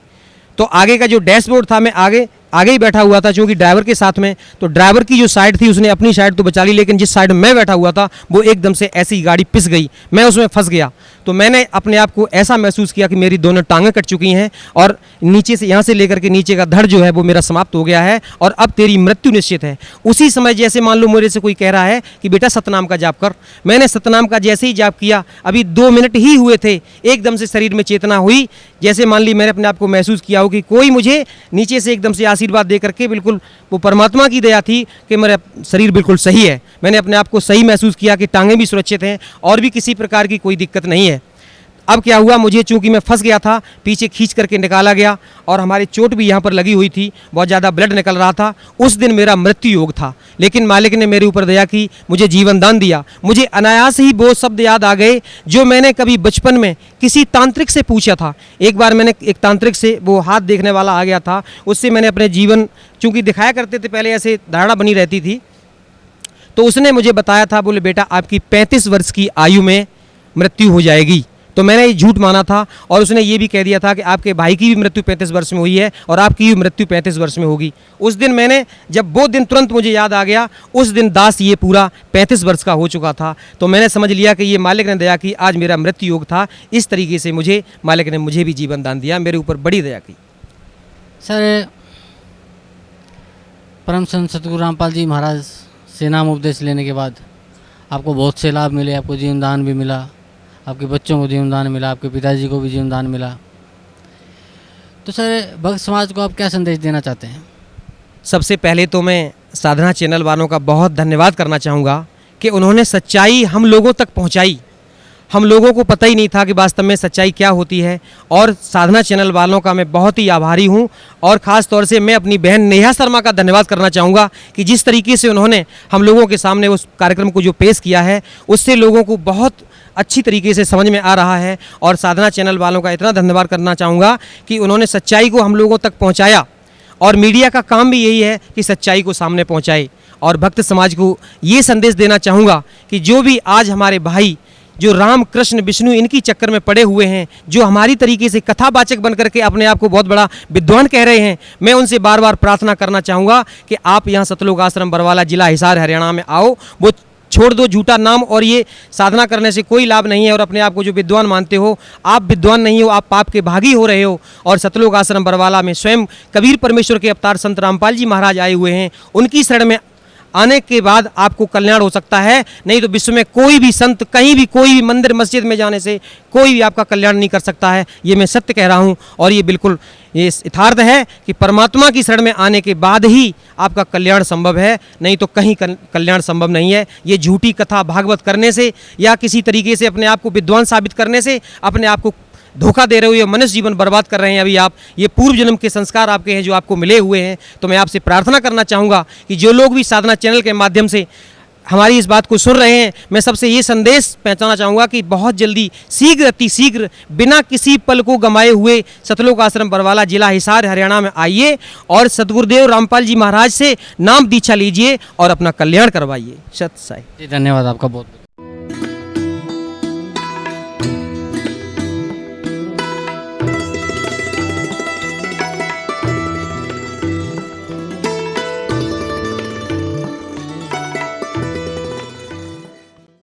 तो आगे का जो डैशबोर्ड था, मैं आगे ही बैठा हुआ था क्योंकि ड्राइवर के साथ में, तो ड्राइवर की जो साइड थी उसने अपनी साइड तो बचा ली, लेकिन जिस साइड में बैठा हुआ था वो एकदम से ऐसी गाड़ी पिस गई, मैं उसमें फंस गया। तो मैंने अपने आप को ऐसा महसूस किया कि मेरी दोनों टांगें कट चुकी हैं और नीचे से, यहाँ से लेकर के नीचे का धड़ जो है वो मेरा समाप्त हो गया है और अब तेरी मृत्यु निश्चित है। उसी समय जैसे मान लो मेरे से कोई कह रहा है कि बेटा सतनाम का जाप कर। मैंने सतनाम का जैसे ही जाप किया, अभी 2 मिनट ही हुए थे, एकदम से शरीर में चेतना हुई। जैसे मान ली मैंने अपने आप को महसूस किया हो कि कोई मुझे नीचे से एकदम से आशीर्वाद दे करके, बिल्कुल वो परमात्मा की दया थी कि मेरा शरीर बिल्कुल सही है। मैंने अपने आप को सही महसूस किया कि टांगें भी सुरक्षित हैं और भी किसी प्रकार की कोई दिक्कत नहीं है। अब क्या हुआ, मुझे चूंकि मैं फंस गया था, पीछे खींच करके निकाला गया और हमारी चोट भी यहाँ पर लगी हुई थी, बहुत ज़्यादा ब्लड निकल रहा था। उस दिन मेरा मृत्यु योग था, लेकिन मालिक ने मेरे ऊपर दया की, मुझे जीवन दान दिया। मुझे अनायास ही वो शब्द याद आ गए जो मैंने कभी बचपन में किसी तांत्रिक से पूछा था। एक बार मैंने एक तांत्रिक से, वो हाथ देखने वाला आ गया था, उससे मैंने अपने जीवन, चूँकि दिखाया करते थे पहले, ऐसे धारणा बनी रहती थी, तो उसने मुझे बताया था, बोले बेटा आपकी 35 वर्ष की आयु में मृत्यु हो जाएगी। तो मैंने ये झूठ माना था और उसने ये भी कह दिया था कि आपके भाई की भी मृत्यु 35 वर्ष में हुई है और आपकी भी मृत्यु 35 वर्ष में होगी। उस दिन मैंने, जब वो दिन तुरंत मुझे याद आ गया, उस दिन दास ये पूरा 35 वर्ष का हो चुका था। तो मैंने समझ लिया कि ये मालिक ने दया की, आज मेरा मृत्यु योग था। इस तरीके से मुझे मालिक ने मुझे भी जीवन दान दिया, मेरे ऊपर बड़ी दया की।
सर, परम संत सतगुरु रामपाल जी महाराज से नाम उपदेश लेने के बाद आपको बहुत से लाभ मिले, आपको जीवन दान भी मिला, आपके बच्चों को जीवन दान मिला, आपके पिताजी को भी जीवन दान मिला। तो सर, भक्त समाज को आप क्या संदेश देना चाहते हैं?
सबसे पहले तो मैं साधना चैनल वालों का बहुत धन्यवाद करना चाहूँगा कि उन्होंने सच्चाई हम लोगों तक पहुँचाई। हम लोगों को पता ही नहीं था कि वास्तव में सच्चाई क्या होती है, और साधना चैनल वालों का मैं बहुत ही आभारी हूं। और ख़ास तौर से मैं अपनी बहन नेहा शर्मा का धन्यवाद करना चाहूँगा कि जिस तरीके से उन्होंने हम लोगों के सामने उस कार्यक्रम को जो पेश किया है, उससे लोगों को बहुत अच्छी तरीके से समझ में आ रहा है। और साधना चैनल वालों का इतना धन्यवाद करना चाहूँगा कि उन्होंने सच्चाई को हम लोगों तक पहुँचाया, और मीडिया का काम भी यही है कि सच्चाई को सामने पहुँचाए। और भक्त समाज को ये संदेश देना चाहूँगा कि जो भी आज हमारे भाई जो राम कृष्ण विष्णु इनकी चक्कर में पड़े हुए हैं, जो हमारी तरीके से कथावाचक बन करके अपने आप को बहुत बड़ा विद्वान कह रहे हैं, मैं उनसे बार बार प्रार्थना करना चाहूँगा कि आप यहाँ सतलोक आश्रम बरवाला, जिला हिसार, हरियाणा में आओ। वो छोड़ दो झूठा नाम, और ये साधना करने से कोई लाभ नहीं है। और अपने आप को जो विद्वान मानते हो, आप विद्वान नहीं हो, आप पाप के भागी हो रहे हो। और सतलोक आश्रम बरवाला में स्वयं कबीर परमेश्वर के अवतार संत रामपाल जी महाराज आए हुए हैं, उनकी शरण में आने के बाद आपको कल्याण हो सकता है। नहीं तो विश्व में कोई भी संत, कहीं भी, कोई भी मंदिर मस्जिद में जाने से कोई भी आपका कल्याण नहीं कर सकता है। ये मैं सत्य कह रहा हूँ, और ये बिल्कुल ये यथार्थ है कि परमात्मा की शरण में आने के बाद ही आपका कल्याण संभव है, नहीं तो कहीं कल्याण संभव नहीं है। ये झूठी कथा भागवत करने से या किसी तरीके से अपने आप को विद्वान साबित करने से अपने आप को धोखा दे रहे हो, ये मनुष्य जीवन बर्बाद कर रहे हैं अभी आप। ये पूर्व जन्म के संस्कार आपके हैं जो आपको मिले हुए हैं। तो मैं आपसे प्रार्थना करना चाहूँगा कि जो लोग भी साधना चैनल के माध्यम से हमारी इस बात को सुन रहे हैं, मैं सबसे ये संदेश पहुंचाना चाहूँगा कि बहुत जल्दी शीघ्र अति शीघ्र बिना किसी पल को गंवाए हुए सतलोक आश्रम बरवाला जिला हिसार हरियाणा में आइए और सतगुरुदेव रामपाल जी महाराज से नाम दीक्षा लीजिए और अपना कल्याण करवाइए। सत साई।
जी धन्यवाद आपका बहुत बहुत।